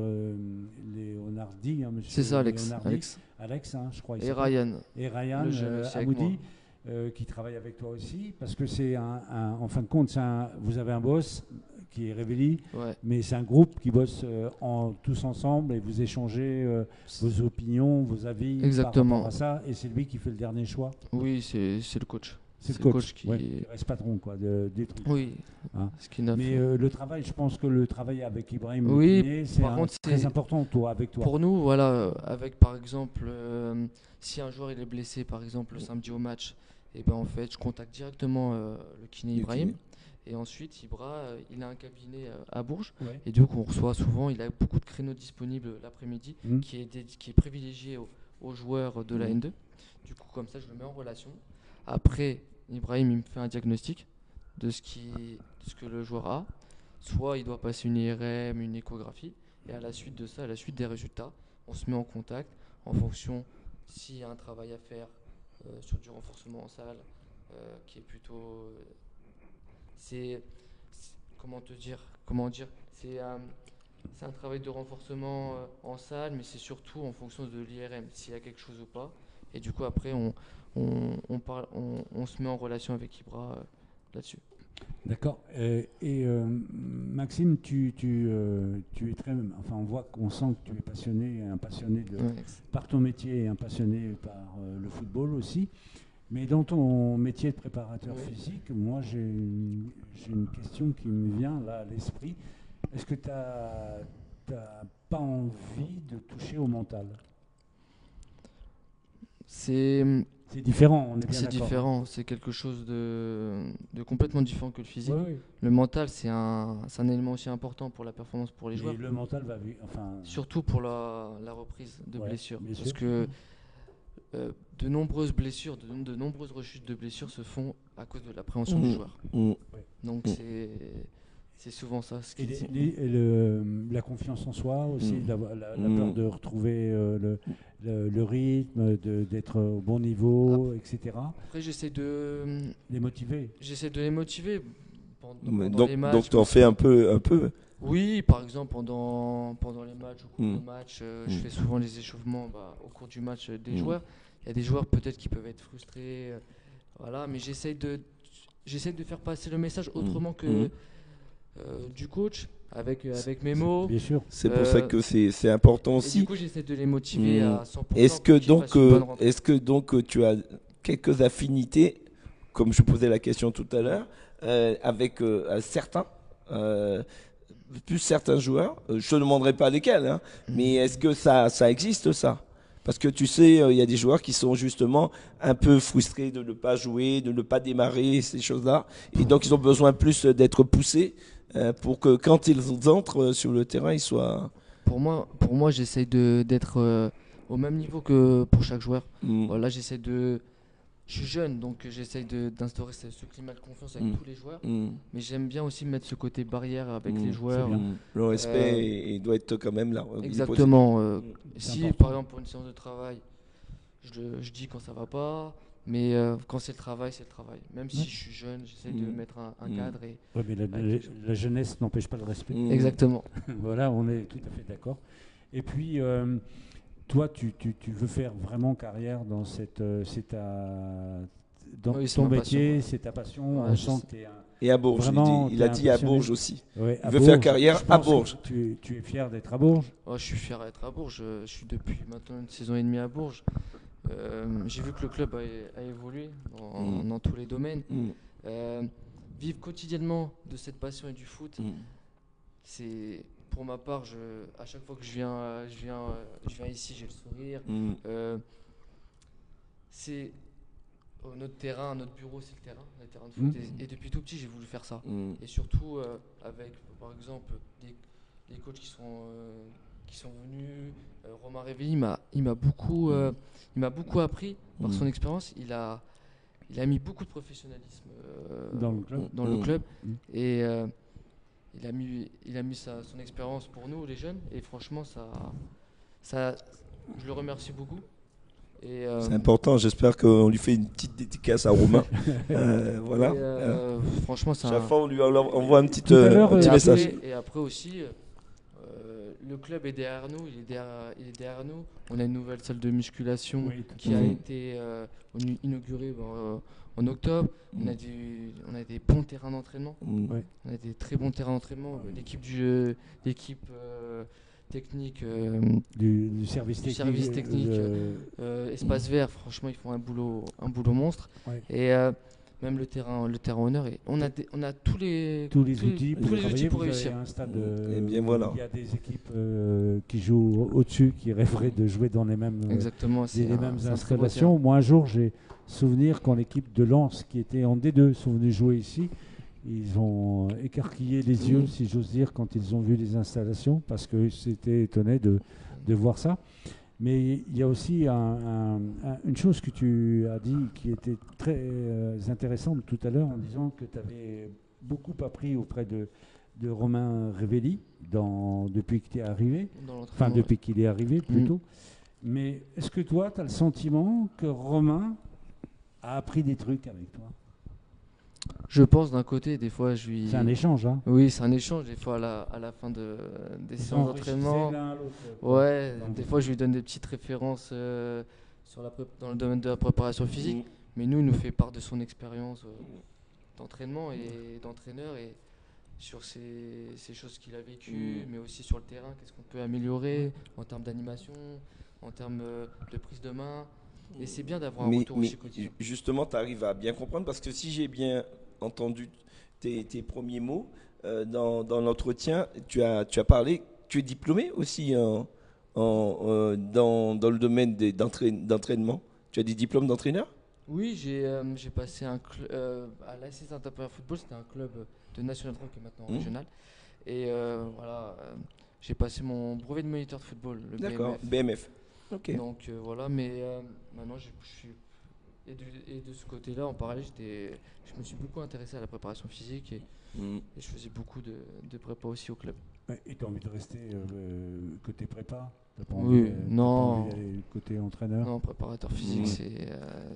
Léonardi, monsieur. C'est ça, Alex, je crois. Et Ryan. Et Ryan Amoudi. Qui travaille avec toi aussi, parce que c'est en fin de compte, vous avez un boss qui est Révéli, mais c'est un groupe qui bosse tous ensemble et vous échangez vos opinions, vos avis par rapport à ça, et c'est lui qui fait le dernier choix. Oui, c'est le coach. C'est le coach qui reste patron des trucs. Oui. Hein. Mais le travail, je pense que le travail avec Ibrahim, c'est très important avec toi. Pour nous, voilà, avec par exemple, si un joueur il est blessé, par exemple le samedi au match, et ben en fait, je contacte directement le kiné Ibrahim. Et ensuite, Ibra, il a un cabinet à Bourges. Et du coup, on reçoit souvent, il a beaucoup de créneaux disponibles l'après-midi, qui est privilégié aux joueurs de la N2. Du coup, comme ça, je le mets en relation. Après, Ibrahim, il me fait un diagnostic. de ce que le joueur a. Soit il doit passer une IRM, une échographie, et à la suite de ça, à la suite des résultats, on se met en contact en fonction s'il y a un travail à faire sur du renforcement en salle, qui est plutôt... comment dire, c'est un travail de renforcement en salle, mais c'est surtout en fonction de l'IRM, s'il y a quelque chose ou pas. Et du coup, après, on se met en relation avec Ibra là-dessus. D'accord. Maxime, tu es très... Enfin, on sent que tu es passionné, un passionné par ton métier et un passionné par le football aussi. Mais dans ton métier de préparateur physique, moi, j'ai une question qui me vient là à l'esprit. Est-ce que tu n'as pas envie de toucher au mental ? C'est différent, on est bien C'est d'accord. différent, c'est quelque chose de complètement différent que le physique. Oui. Le mental, c'est un élément aussi important pour la performance pour les joueurs. Et le mental va... Surtout pour la reprise de blessures. Parce sûr. que de nombreuses blessures, de nombreuses rechutes de blessures se font à cause de l'appréhension du joueur. Donc c'est souvent ça. La confiance en soi aussi, la peur de retrouver le rythme, d'être au bon niveau, etc. Après, j'essaie de les motiver. Donc, les matchs. Donc tu en fais un peu. Oui, par exemple pendant les matchs, au cours du match, je fais souvent les échauffements au cours du match des joueurs. Il y a des joueurs peut-être qui peuvent être frustrés, voilà, mais j'essaie de faire passer le message autrement que du coach, avec mes mots. Bien sûr. C'est pour ça que c'est important aussi. Et du coup, j'essaie de les motiver à 100%. Est-ce que donc tu as quelques affinités, comme je posais la question tout à l'heure, avec certains joueurs, je ne te demanderai pas lesquels, hein, mais est-ce que ça existe ça ? Parce que tu sais, il y a des joueurs qui sont justement un peu frustrés de ne pas jouer, de ne pas démarrer, ces choses-là. Et donc, ils ont besoin plus d'être poussés pour que quand ils entrent sur le terrain, ils soient... Pour moi j'essaie d'être au même niveau que pour chaque joueur. Voilà, je suis jeune, donc j'essaie d'instaurer ce climat de confiance avec tous les joueurs. Mais j'aime bien aussi mettre ce côté barrière avec les joueurs. Le respect il doit être quand même là. Exactement. Si par exemple pour une séance de travail, je dis quand ça va pas, mais quand c'est le travail, c'est le travail. Même si je suis jeune, j'essaie de mettre un cadre. Oui, mais la jeunesse n'empêche pas le respect. Exactement. Voilà, on est tout à fait d'accord. Et puis... toi, tu veux faire vraiment carrière dans ton métier, c'est ta passion. On sent que et à Bourges, il a dit à Bourges aussi. Ouais, il veut faire carrière à Bourges. Tu es fier d'être à Bourges ? Je suis fier d'être à Bourges. Je suis depuis maintenant une saison et demie à Bourges. J'ai vu que le club a évolué dans tous les domaines. Vivre quotidiennement de cette passion et du foot, c'est... Pour ma part, à chaque fois que je viens ici, j'ai le sourire. C'est notre terrain, notre bureau, c'est le terrain de foot. Et depuis tout petit, j'ai voulu faire ça. Et surtout avec, par exemple, les coachs qui sont venus. Romain Réveillé, il m'a beaucoup appris par son expérience. Il a mis beaucoup de professionnalisme dans le club. Et il a mis son expérience pour nous, les jeunes, et franchement, je le remercie beaucoup. C'est important, j'espère qu'on lui fait une petite dédicace à Romain. Voilà. Franchement, chaque fois, on lui envoie un petit message. Et après aussi, le club est derrière nous, il est derrière nous. On a une nouvelle salle de musculation qui a été inaugurée en octobre. On a des bons terrains d'entraînement. On a des très bons terrains d'entraînement. L'équipe technique du service technique, espace vert, franchement, ils font un boulot monstre. Et même le terrain honneur. Et on a tous les outils pour réussir. Un stade, il y a des équipes qui jouent au-dessus, qui rêveraient de jouer dans les mêmes, installations. Moi, un jour, j'ai souvenir quand l'équipe de Lens, qui était en D2, sont venus jouer ici. Ils ont écarquillé les yeux, si j'ose dire, quand ils ont vu les installations, parce qu'ils s'étaient étonnés de voir ça. Mais il y a aussi une chose que tu as dit qui était très intéressante tout à l'heure en disant que tu avais beaucoup appris auprès de Romain Révelli depuis que tu es arrivé, enfin depuis qu'il est arrivé plutôt. Mais est-ce que toi, tu as le sentiment que Romain a appris des trucs avec toi? Je pense d'un côté, des fois je lui... C'est un échange, hein? Oui, c'est un échange, des fois à la fin des séances d'entraînement. Ouais, des fois je lui donne des petites références dans le domaine de la préparation physique, mais il nous fait part de son expérience d'entraînement et d'entraîneur et sur ces choses qu'il a vécues, mais aussi sur le terrain, qu'est-ce qu'on peut améliorer en termes d'animation, en termes de prise de main. Et c'est bien d'avoir un retour aussi quotidien. Justement, tu arrives à bien comprendre parce que si j'ai bien entendu tes premiers mots dans l'entretien, tu as parlé, tu es diplômé aussi dans le domaine d'entraînement. Tu as des diplômes d'entraîneur? Oui, j'ai passé à l'AS Saint-Apolline Football, c'était un club de National 3 qui est maintenant régional. Et voilà, j'ai passé mon brevet de moniteur de football, le D'accord, BMF. Okay. Donc voilà, mais maintenant je suis et de ce côté-là, en parallèle, je me suis beaucoup intéressé à la préparation physique et je faisais beaucoup de prépa aussi au club. Et tu as envie de rester côté prépa? Oui, non. Côté entraîneur? Non, préparateur physique,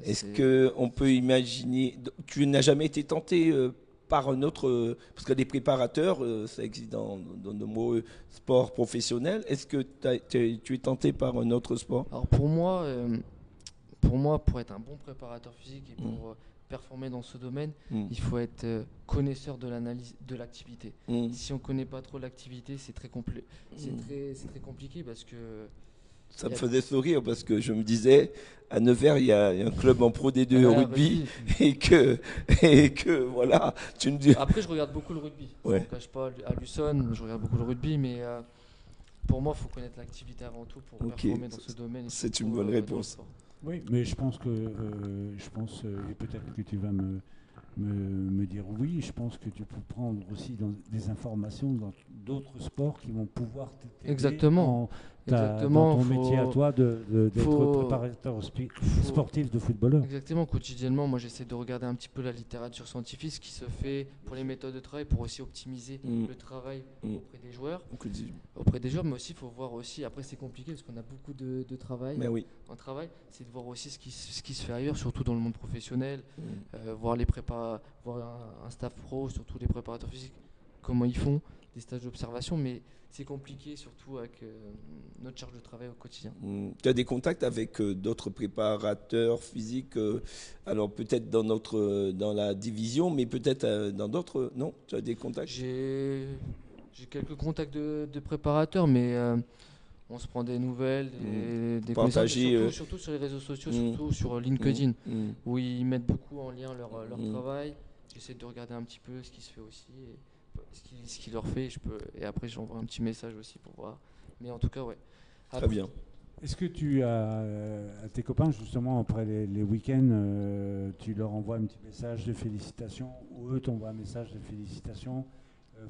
Est-ce qu'on peut imaginer, tu n'as jamais été tenté par un autre, parce que les préparateurs, ça existe dans de nombreux sports professionnels. Est-ce que tu es tenté par un autre sport? Alors pour moi, pour être un bon préparateur physique et pour performer dans ce domaine, il faut être connaisseur de l'analyse de l'activité. Si on ne connaît pas trop l'activité, c'est très compliqué parce que... Ça me faisait sourire parce que je me disais, à Nevers, il y a un club en Pro D2 au rugby et que voilà, tu me dis... Après, je regarde beaucoup le rugby. Je ne cache pas, à Luçon, je regarde beaucoup le rugby, mais pour moi, il faut connaître l'activité avant tout pour performer dans ce domaine. C'est une bonne réponse. Oui, mais je pense et peut-être que tu vas me dire oui, je pense que tu peux prendre aussi des informations dans d'autres sports qui vont pouvoir t'aider. Exactement. Dans ton métier à toi d'être préparateur sportif de footballeur. Exactement, quotidiennement, moi j'essaie de regarder un petit peu la littérature scientifique, ce qui se fait pour les méthodes de travail, pour aussi optimiser le travail auprès des joueurs. Mais aussi il faut voir aussi, après c'est compliqué parce qu'on a beaucoup de travail. En travail, c'est de voir aussi ce qui se fait ailleurs, surtout dans le monde professionnel, voir les prépas, voir un staff pro, surtout les préparateurs physiques, comment ils font, des stages d'observation, mais c'est compliqué surtout avec notre charge de travail au quotidien. Tu as des contacts avec d'autres préparateurs physiques, alors peut-être dans la division, mais peut-être dans d'autres, non? Tu as des contacts? J'ai quelques contacts de préparateurs, mais on se prend des nouvelles, des partager, surtout sur les réseaux sociaux, surtout sur LinkedIn, où ils mettent beaucoup en lien leur travail. J'essaie de regarder un petit peu ce qui se fait aussi. Ce qu'il leur fait, et après j'envoie un petit message aussi pour voir. Mais en tout cas, ouais. Très bien. Est-ce que tu as à tes copains, justement, après les week-ends, tu leur envoies un petit message de félicitations ou eux t'envoient un message de félicitations?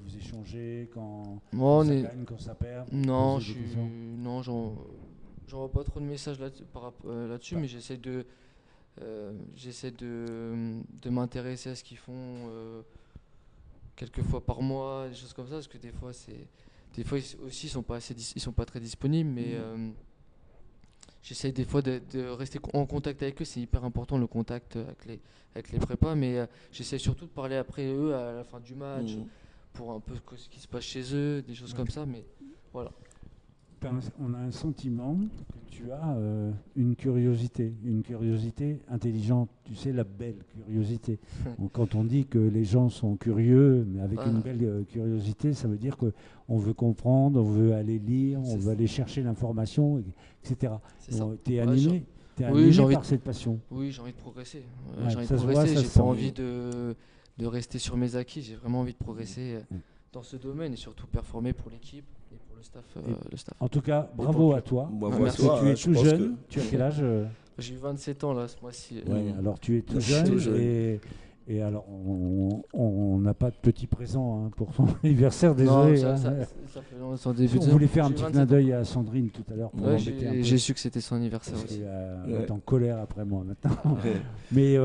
Vous échangez quand ça gagne, quand ça perd? Non, j'envoie pas trop de messages là-dessus, mais j'essaie de m'intéresser à ce qu'ils font. Quelques fois par mois, des choses comme ça, parce que des fois aussi ils sont pas très disponibles, mais j'essaye des fois de rester en contact avec eux. C'est hyper important le contact avec les prépas, mais j'essaie surtout de parler après eux à la fin du match pour un peu ce qui se passe chez eux, des choses comme ça, mais voilà. On a un sentiment que tu as une curiosité intelligente, tu sais, la belle curiosité. Quand on dit que les gens sont curieux, mais avec une belle curiosité, ça veut dire qu'on veut comprendre, on veut aller lire, on veut aller chercher l'information, etc. Tu es animé, par cette passion. Oui, j'ai envie de progresser. J'ai pas envie de rester sur mes acquis, j'ai vraiment envie de progresser dans ce domaine et surtout performer pour l'équipe. Et pour le staff. En tout cas, bravo à toi. Merci. Tu es tout jeune. Tu as quel âge? J'ai eu 27 ans là ce mois-ci. Alors tu es tout jeune Et alors, on n'a pas de petit présent hein, pour son anniversaire, désolé. Non, hein. ça fait son début On voulait faire un petit clin d'œil à Sandrine tout à l'heure pour l'embêter un peu. J'ai su que c'était son anniversaire Parce aussi. qu'elle est en colère après moi maintenant. Mais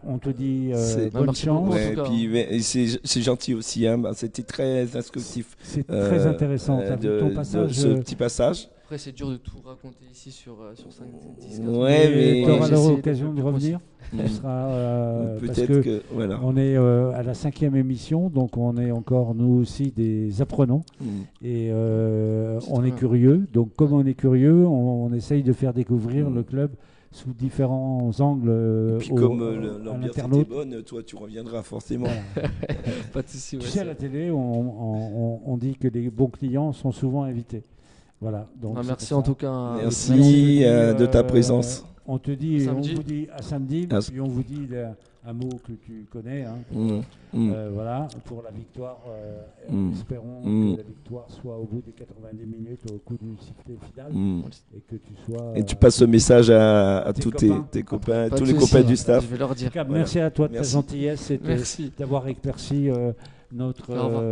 on te dit bonne merci chance. beaucoup. Ouais, en tout cas, puis, mais c'est gentil aussi, hein, c'était très instructif. C'est très intéressant. T'as vu ton passage. Ce petit passage. Après, c'est dur de tout raconter ici sur 5, 10, 15 Ouais, mais tu auras j'ai essayé l'occasion de plus revenir. Mm. Ce sera parce Peut-être que que voilà. on est à la 5e émission, donc on est encore nous aussi des apprenants Mm. et on est bien. curieux. Donc comme on est curieux, on essaye de faire découvrir le club sous différents angles Et puis comme à l'ambiance était l'internaute. bonne, toi tu reviendras forcément. Voilà. Pas de soucis. Tu ouais, sais, à c'est- la télé, on dit que les bons clients sont souvent invités. Voilà. Donc Ah, c'est merci pour en ça. tout cas. Merci. Et puis, on te dit, de ta présence. On te dit, Samedi. on vous dit à samedi, À- puis on vous dit un mot que tu connais. Hein. Mm. Mm. Voilà, pour la victoire. Espérons que la victoire soit au bout des 90 minutes au coup du sifflet final Mm. et que tu sois. Et tu passes ce message à tes tous copains. tes copains, Pas tous de les soucis, copains du ouais. staff. Je vais leur En dire. tout cas, Voilà. merci à toi de ta Merci. gentillesse et Merci. d'avoir éclairci Au revoir.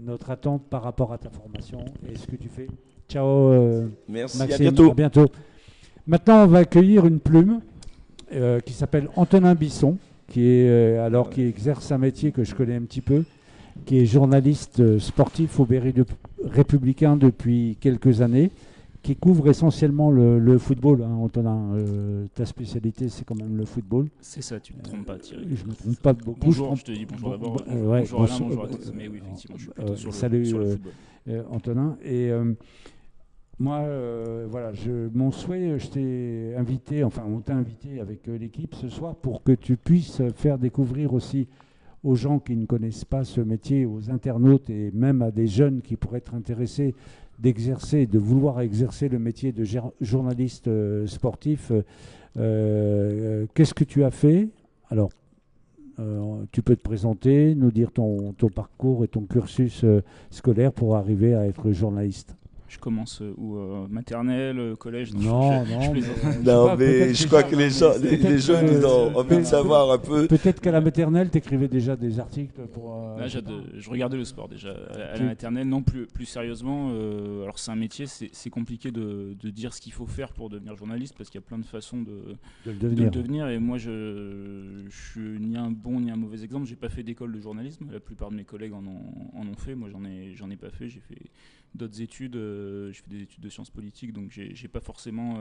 notre attente par rapport à ta formation et ce que tu fais. Ciao, Merci, Maxime. à bientôt. À bientôt. Maintenant, on va accueillir une plume qui s'appelle Antonin Bisson, qui exerce un métier que je connais un petit peu, qui est journaliste sportif au Berry Républicain depuis quelques années, qui couvre essentiellement le football. Hein, Antonin, ta spécialité, c'est quand même le football. C'est ça, tu ne te trompes pas, Thierry. Je me trompe pas beaucoup. Bonjour, je te dis bonjour d'abord. ouais, Bonjour Alain, bonsoir, bonjour à tous. Mais oui, effectivement, je suis plutôt sur salut, le football. Antonin. Et moi, voilà, mon souhait, je t'ai invité, enfin, on t'a invité avec l'équipe ce soir pour que tu puisses faire découvrir aussi aux gens qui ne connaissent pas ce métier, aux internautes et même à des jeunes qui pourraient être intéressés de vouloir exercer le métier de journaliste sportif. Qu'est-ce que tu as fait? Alors, tu peux te présenter, nous dire ton parcours et ton cursus scolaire pour arriver à être journaliste. Je commence maternelle, collège. Non, je plaisante. Non, mais je crois que les jeunes ils ont envie de savoir un peu. Peut-être qu'à la maternelle, tu écrivais déjà des articles pour. Là, je regardais le sport déjà à la maternelle. Non, plus sérieusement. Alors c'est un métier, c'est compliqué de dire ce qu'il faut faire pour devenir journaliste parce qu'il y a plein de façons de le le devenir. Et moi, je suis ni un bon ni un mauvais exemple. J'ai pas fait d'école de journalisme. La plupart de mes collègues en ont fait. Moi, j'en ai pas fait. J'ai fait d'autres études. J'ai fait des études de sciences politiques, donc j'ai pas forcément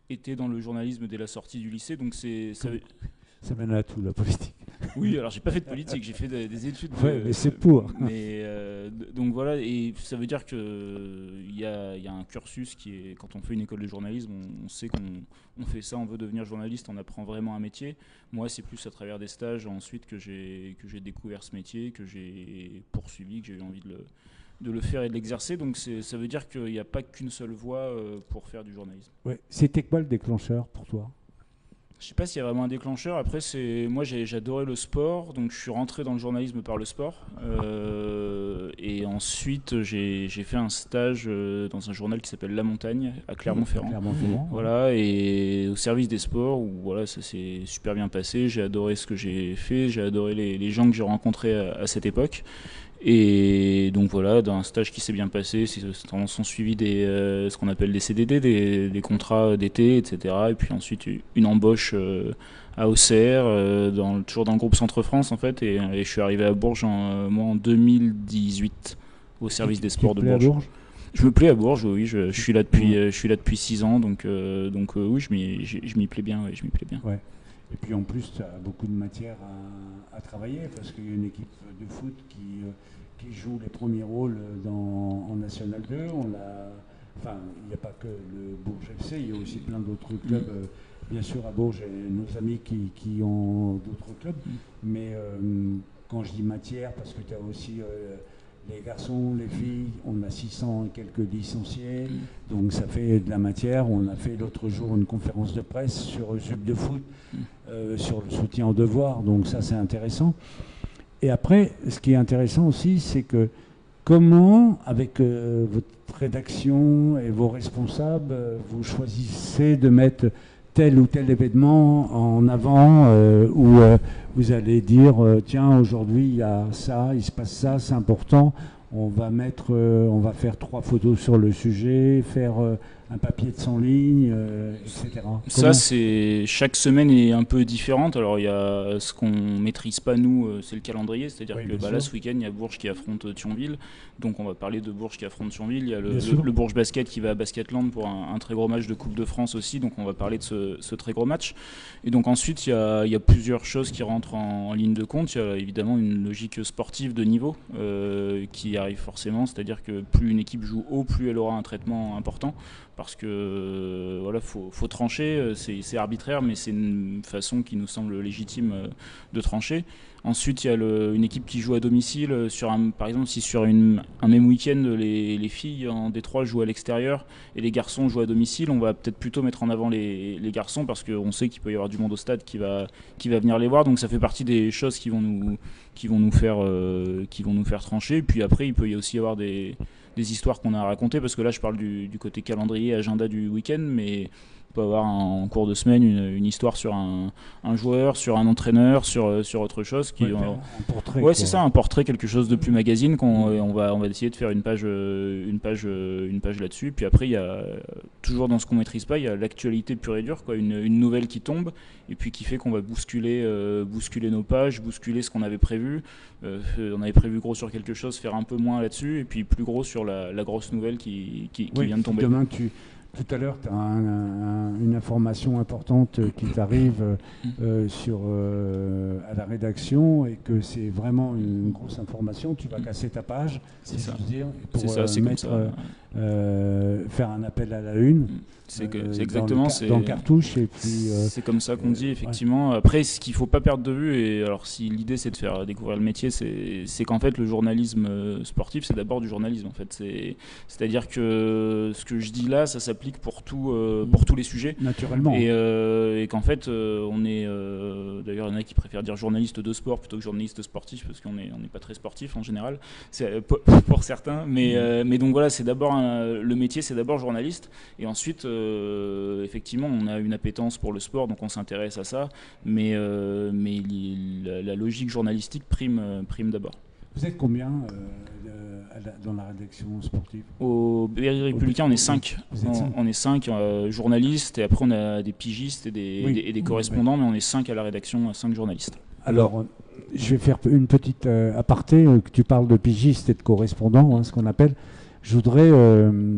été dans le journalisme dès la sortie du lycée. Donc ça mène à tout, la politique. Oui, alors j'ai pas fait de politique, j'ai fait des études. Ouais, mais c'est pour. Donc voilà, et ça veut dire qu'il y a un cursus qui est, quand on fait une école de journalisme, on sait qu'on fait ça, on veut devenir journaliste, on apprend vraiment un métier. Moi, c'est plus à travers des stages ensuite que j'ai découvert ce métier, que j'ai poursuivi, que j'ai eu envie de le faire et de l'exercer. Donc ça veut dire qu'il n'y a pas qu'une seule voie pour faire du journalisme. Ouais. C'était quoi le déclencheur pour toi? Je sais pas s'il y a vraiment un déclencheur. Après, moi j'adorais le sport, donc je suis rentré dans le journalisme par le sport. Et ensuite, j'ai fait un stage dans un journal qui s'appelle La Montagne à Clermont-Ferrand. Voilà, et au service des sports, où voilà, ça s'est super bien passé. J'ai adoré ce que j'ai fait, j'ai adoré les gens que j'ai rencontrés à cette époque. Et donc voilà, d'un stage qui s'est bien passé, s'en sont suivis ce qu'on appelle des CDD, des contrats d'été, etc. Et puis ensuite une embauche à Auxerre, toujours dans le groupe Centre France en fait. Et je suis arrivé à Bourges moi en 2018 au service des sports de Bourges. Je me plais à Bourges, oui. Je suis là depuis 6 ans, donc oui, je m'y plais bien. Ouais, je m'y plais bien. Ouais. Et puis en plus, tu as beaucoup de matière à travailler parce qu'il y a une équipe de foot qui joue les premiers rôles en National 2. Enfin, il n'y a pas que le Bourges FC, il y a aussi plein d'autres clubs. Bien sûr, à Bourges, et nos amis qui ont d'autres clubs. Mais quand je dis matière, parce que tu as aussi les garçons, les filles, on a 600 et quelques licenciés, donc ça fait de la matière. On a fait l'autre jour une conférence de presse sur le sub de foot, sur le soutien aux devoirs, donc ça c'est intéressant. Et après, ce qui est intéressant aussi, c'est que comment, avec votre rédaction et vos responsables, vous choisissez de mettre tel ou tel événement en avant où vous allez dire tiens, aujourd'hui il y a ça, il se passe ça, c'est important. On va faire 3 photos sur le sujet, faire un papier de 100 lignes, etc. Ça, chaque semaine est un peu différente. Alors, il y a ce qu'on maîtrise pas nous, c'est le calendrier. C'est-à-dire que là, ce week-end, il y a Bourges qui affronte Thionville. Donc, on va parler de Bourges qui affronte Thionville. Il y a le Bourges Basket qui va à Basketland pour un très gros match de Coupe de France aussi. Donc, on va parler de ce très gros match. Et donc, ensuite, il y a plusieurs choses qui rentrent en ligne de compte. Il y a évidemment une logique sportive de niveau qui arrive forcément. C'est-à-dire que plus une équipe joue haut, plus elle aura un traitement important. Parce que voilà, faut trancher, c'est arbitraire, mais c'est une façon qui nous semble légitime de trancher. Ensuite, il y a une équipe qui joue à domicile. Par exemple, si sur un même week-end, les filles en Détroit jouent à l'extérieur et les garçons jouent à domicile, on va peut-être plutôt mettre en avant les garçons parce qu'on sait qu'il peut y avoir du monde au stade qui va venir les voir. Donc ça fait partie des choses qui vont nous faire trancher. Et puis après, il peut y aussi avoir des histoires qu'on a à raconter, parce que là je parle du côté calendrier, agenda du week-end, mais on peut avoir en cours de semaine une histoire sur un joueur, sur un entraîneur, sur autre chose. Un portrait. Ouais, c'est ça, un portrait, quelque chose de plus magazine, on va essayer de faire une page là-dessus. Puis après, il y a toujours dans ce qu'on maîtrise pas, il y a l'actualité pure et dure, une nouvelle qui tombe, et puis qui fait qu'on va bousculer nos pages, bousculer ce qu'on avait prévu. On avait prévu gros sur quelque chose, faire un peu moins là-dessus, et puis plus gros sur la grosse nouvelle qui vient de tomber. Demain, tout à l'heure, tu as une information importante qui t'arrive à la rédaction, et que c'est vraiment une grosse information. Tu vas casser ta page, c'est ça. Dire, pour faire un appel à la une. C'est exactement dans cartouche, et puis c'est comme ça qu'on dit, effectivement. Ouais. Après, ce qu'il faut pas perdre de vue, et alors si l'idée c'est de faire découvrir le métier, c'est qu'en fait le journalisme sportif, c'est d'abord du journalisme. En fait, c'est-à-dire que ce que je dis là, ça s'applique pour tous les sujets. Naturellement. Et qu'en fait, on est d'ailleurs, il y en a qui préfèrent dire journaliste de sport plutôt que journaliste sportif, parce qu'on n'est pas très sportif en général. C'est pour certains, mais donc voilà, c'est d'abord le métier, c'est d'abord journaliste, et ensuite effectivement on a une appétence pour le sport, donc on s'intéresse à ça, mais la logique journalistique prime d'abord. Vous êtes combien dans la rédaction sportive? Au Berry Républicain, on est 5. On est 5 journalistes, et après on a des pigistes et des correspondants, mais on est 5 à la rédaction, 5 journalistes. Alors, je vais faire une petite aparté, que tu parles de pigistes et de correspondants, ce qu'on appelle. Je voudrais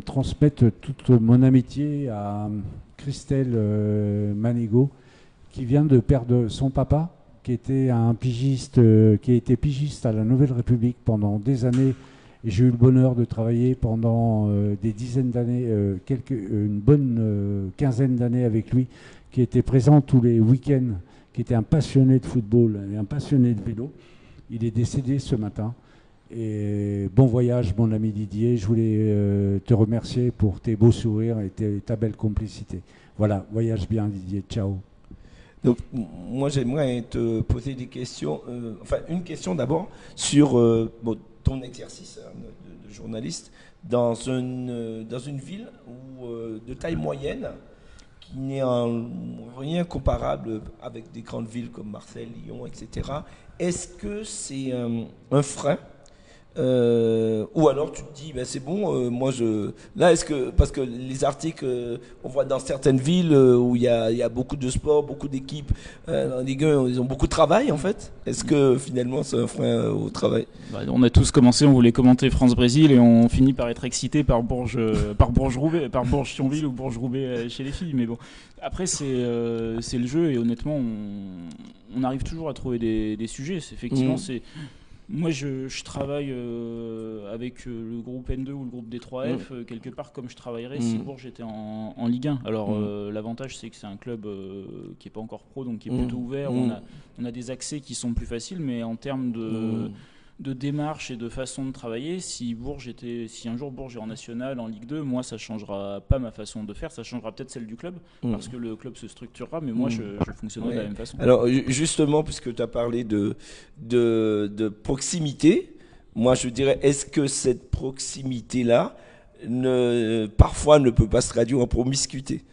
transmettre toute mon amitié à Christelle Manigo, qui vient de perdre son papa, qui était un pigiste, qui a été pigiste à la Nouvelle République pendant des années. Et j'ai eu le bonheur de travailler pendant des dizaines d'années, une bonne quinzaine d'années avec lui, qui était présent tous les week-ends, qui était un passionné de football et un passionné de vélo. Il est décédé ce matin. Et bon voyage, mon ami Didier. Je voulais te remercier pour tes beaux sourires et ta belle complicité. Voilà, voyage bien Didier, ciao. Donc moi j'aimerais te poser des questions, une question d'abord sur ton exercice de journaliste dans une ville de taille moyenne, qui n'est en rien comparable avec des grandes villes comme Marseille, Lyon, etc. Est-ce que c'est un frein? Ou alors tu te dis c'est bon, parce que les articles on voit dans certaines villes où il y a beaucoup de sport, beaucoup d'équipes en Ligue 1, ils ont beaucoup de travail en fait. Est-ce que finalement c'est un frein au travail? On a tous commencé, on voulait commenter France-Brésil, et on finit par être excité par Bourges-Roubaix, par Bourges-Thionville ou Bourges-Roubaix chez les filles. Mais bon, après c'est le jeu, et honnêtement on arrive toujours à trouver des sujets. Effectivement c'est... Moi, je travaille avec le groupe N2 ou le groupe D3F, quelque part comme je travaillerais si Bourges était en Ligue 1. Alors, l'avantage, c'est que c'est un club qui n'est pas encore pro, donc qui est plutôt ouvert. On a des accès qui sont plus faciles, mais en termes de démarche et de façon de travailler, si un jour Bourges est en national, en Ligue 2, moi ça changera pas ma façon de faire, ça changera peut-être celle du club, parce que le club se structurera, mais moi je fonctionnerai de la même façon. Alors justement, puisque tu as parlé de proximité, moi je dirais, est-ce que cette proximité-là parfois ne peut pas se traduire en promiscuité?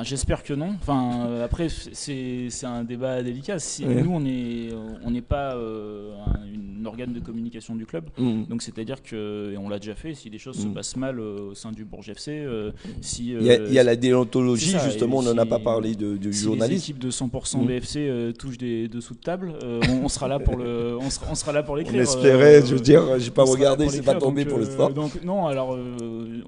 J'espère que non. Enfin, après, c'est un débat délicat. Nous, on n'est pas un organe de communication du club. Donc, c'est-à-dire que, et on l'a déjà fait, si des choses se passent mal au sein du Bourges FC, si il y a la déontologie, justement, on n'en a pas parlé du si journaliste. Les équipes de 100% BFC touchent des dessous de table, on sera là pour on sera là pour l'écrire. On espérait, je veux dire, j'ai pas regardé, c'est pas tombé pour l'instant. Donc non, alors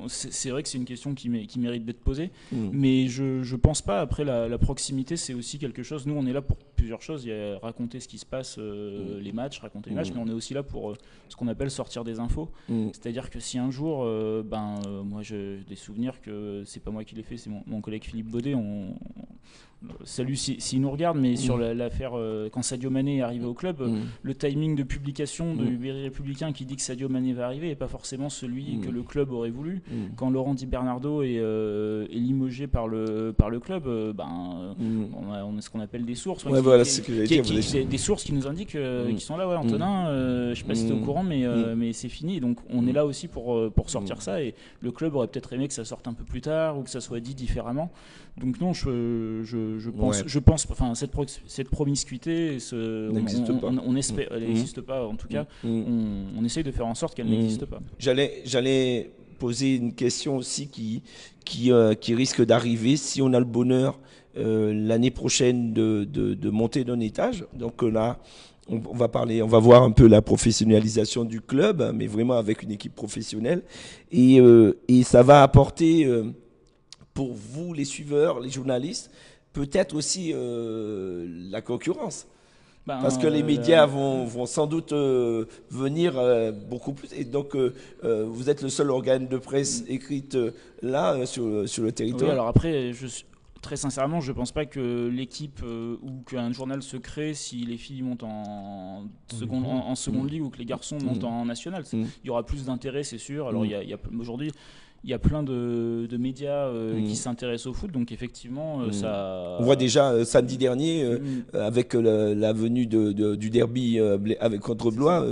c'est vrai que c'est une question qui mérite d'être posée, mais je pense pas. Après, la proximité, c'est aussi quelque chose. Nous, on est là pour plusieurs choses. Il y a raconter ce qui se passe, les matchs, raconter les matchs, mais on est aussi là pour ce qu'on appelle sortir des infos. C'est-à-dire que si un jour, moi j'ai des souvenirs que c'est pas moi qui l'ai fait, c'est mon collègue Philippe Baudet. Salut s'il nous regarde, mais sur l'affaire quand Sadio Mané est arrivé au club, le timing de publication de Berry Républicain qui dit que Sadio Mané va arriver n'est pas forcément celui que le club aurait voulu. Quand Laurent Di Bernardo est limogé par le club, on a ce qu'on appelle des sources. Des sources qui nous indiquent qui sont là, Antonin, je sais pas si tu es au courant, mais c'est fini. Donc on est là aussi pour sortir ça, et le club aurait peut-être aimé que ça sorte un peu plus tard ou que ça soit dit différemment. Donc non, je pense, enfin cette promiscuité, on espère, elle n'existe pas en tout cas. On essaye de faire en sorte qu'elle n'existe pas. J'allais poser une question aussi qui risque d'arriver si on a le bonheur l'année prochaine de monter d'un étage. Donc là, on va voir un peu la professionnalisation du club, mais vraiment avec une équipe professionnelle, et ça va apporter pour vous, les suiveurs, les journalistes, peut-être aussi la concurrence. Parce que les médias vont sans doute venir beaucoup plus. Et donc, vous êtes le seul organe de presse écrite là, sur le territoire. Oui, alors après, très sincèrement, je ne pense pas que l'équipe ou qu'un journal se crée si les filles montent en seconde ligue ou que les garçons montent en national. Il y aura plus d'intérêt, c'est sûr. Alors, aujourd'hui, il y a plein de médias qui s'intéressent au foot, donc effectivement, ça... On voit déjà samedi dernier, avec la venue du derby contre Blois...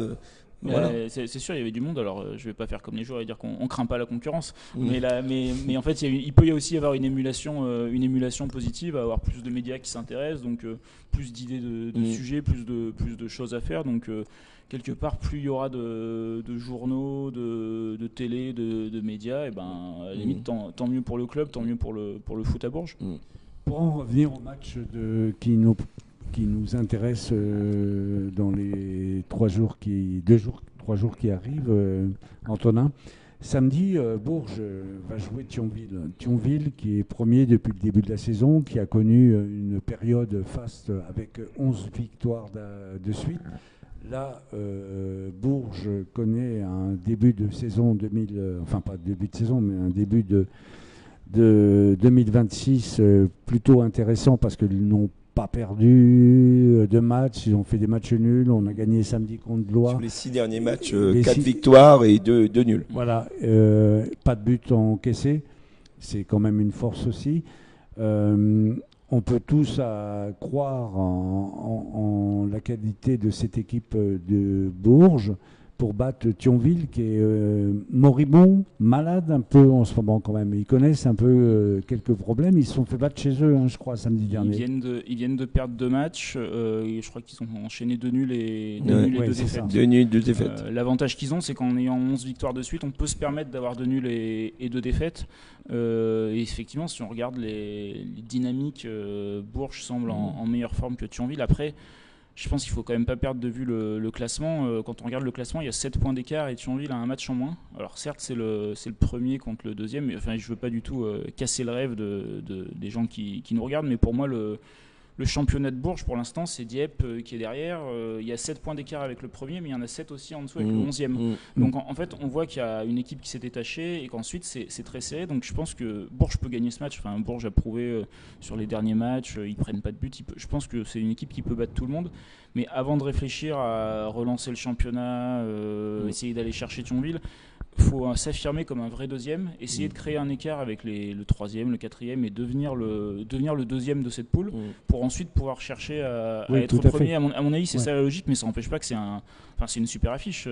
Voilà. C'est sûr, il y avait du monde. Alors, je vais pas faire comme les joueurs et dire qu'on craint pas la concurrence, mais en fait, il peut aussi y avoir une émulation positive, avoir plus de médias qui s'intéressent, donc plus d'idées de sujets, plus de choses à faire. Donc, quelque part, plus il y aura de journaux, de télé, de médias, et à la limite, tant mieux pour le club, tant mieux pour le foot à Bourges. Pour en revenir au match qui nous intéresse dans les 3 jours qui arrivent, Antonin. Samedi, Bourges va jouer Thionville. Thionville qui est premier depuis le début de la saison, qui a connu une période faste avec 11 victoires de suite. Là, Bourges connaît un début de saison enfin pas début de saison, mais un début de 2026 plutôt intéressant parce qu'ils n'ont pas perdu de matchs, ils ont fait des matchs nuls, on a gagné samedi contre Blois. Sur les 6 derniers matchs, 4 victoires et 2 nuls. Voilà, pas de but encaissé, c'est quand même une force aussi. On peut tous croire en la qualité de cette équipe de Bourges pour battre Thionville qui est moribond, malade un peu en ce moment quand même. Ils connaissent un peu quelques problèmes. Ils se sont fait battre chez eux, je crois, samedi dernier. Ils viennent de perdre 2 matchs. Je crois qu'ils ont enchaîné 2 nuls et 2 défaites. 2 nuls, 2 défaites. L'avantage qu'ils ont, c'est qu'en ayant 11 victoires de suite, on peut se permettre d'avoir 2 nuls et 2 défaites. Et effectivement, si on regarde les dynamiques, Bourges semble en meilleure forme que Thionville. Après, je pense qu'il ne faut quand même pas perdre de vue le classement. Quand on regarde le classement, il y a 7 points d'écart et Thionville a un match en moins. Alors certes, c'est le premier contre le deuxième. Mais, enfin, je ne veux pas du tout casser le rêve des gens qui nous regardent. Mais pour moi, le championnat de Bourges, pour l'instant, c'est Dieppe qui est derrière. Il y a 7 points d'écart avec le premier, mais il y en a 7 aussi en dessous avec le 11e. Donc en fait, on voit qu'il y a une équipe qui s'est détachée et qu'ensuite, c'est très serré. Donc je pense que Bourges peut gagner ce match. Enfin, Bourges a prouvé sur les derniers matchs, ils ne prennent pas de but. Je pense que c'est une équipe qui peut battre tout le monde. Mais avant de réfléchir à relancer le championnat, essayer d'aller chercher Thionville, faut s'affirmer comme un vrai deuxième, essayer de créer un écart avec le troisième, le quatrième et devenir le deuxième de cette poule pour ensuite pouvoir chercher à être premier. À mon avis, c'est ça la logique, mais ça n'empêche pas que c'est une super affiche.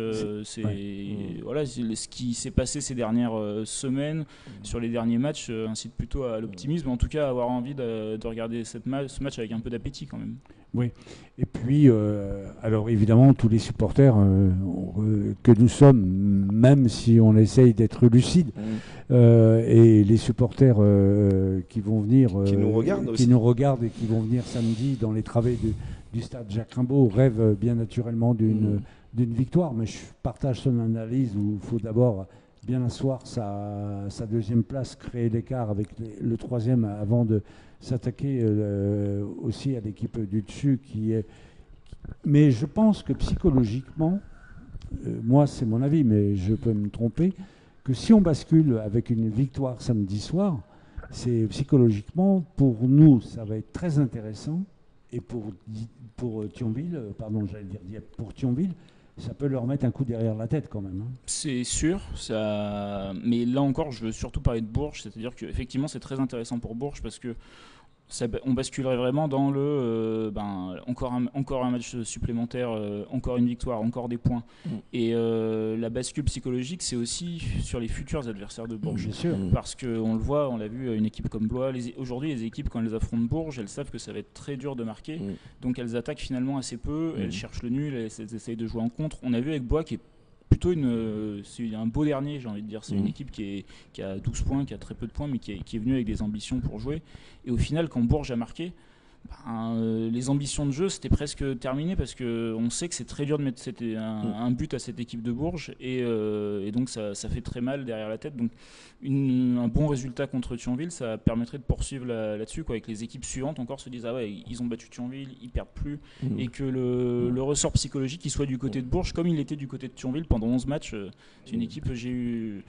Voilà, ce qui s'est passé ces dernières semaines sur les derniers matchs incite plutôt à l'optimisme, en tout cas à avoir envie de regarder ce match avec un peu d'appétit quand même. Oui, et puis, alors évidemment, tous les supporters que nous sommes, même si on essaye d'être lucide, et les supporters qui vont venir, qui nous regardent et qui vont venir samedi dans les travées du stade Jacques Rimbaud, rêvent bien naturellement d'une victoire, mais je partage son analyse où il faut d'abord bien asseoir sa deuxième place, créer l'écart avec le troisième avant de s'attaquer aussi à l'équipe du dessus mais je pense que psychologiquement, moi c'est mon avis mais je peux me tromper, que si on bascule avec une victoire samedi soir, c'est psychologiquement pour nous ça va être très intéressant, et pour Thionville, pour Thionville, ça peut leur mettre un coup derrière la tête quand même. C'est sûr, mais là encore, je veux surtout parler de Bourges, c'est-à-dire qu'effectivement, c'est très intéressant pour Bourges parce que on basculerait vraiment dans encore un match supplémentaire, encore une victoire, encore des points. Et la bascule psychologique, c'est aussi sur les futurs adversaires de Bourges. Bien sûr. Parce qu'on le voit, on l'a vu, une équipe comme Blois, aujourd'hui les équipes quand elles affrontent Bourges, elles savent que ça va être très dur de marquer, donc elles attaquent finalement assez peu, elles cherchent le nul, elles essayent de jouer en contre. On a vu avec Blois qui est plutôt c'est un beau dernier, j'ai envie de dire. C'est une équipe qui a 12 points, qui a très peu de points, mais qui est venue avec des ambitions pour jouer. Et au final, quand Bourges a marqué, les ambitions de jeu, c'était presque terminé parce qu'on sait que c'est très dur de mettre un but à cette équipe de Bourges et donc ça fait très mal derrière la tête. Donc un bon résultat contre Thionville, ça permettrait de poursuivre là-dessus, avec les équipes suivantes encore se disent ils ont battu Thionville, ils perdent plus, et que le ressort psychologique il soit du côté de Bourges comme il était du côté de Thionville pendant 11 matchs. C'est une équipe, je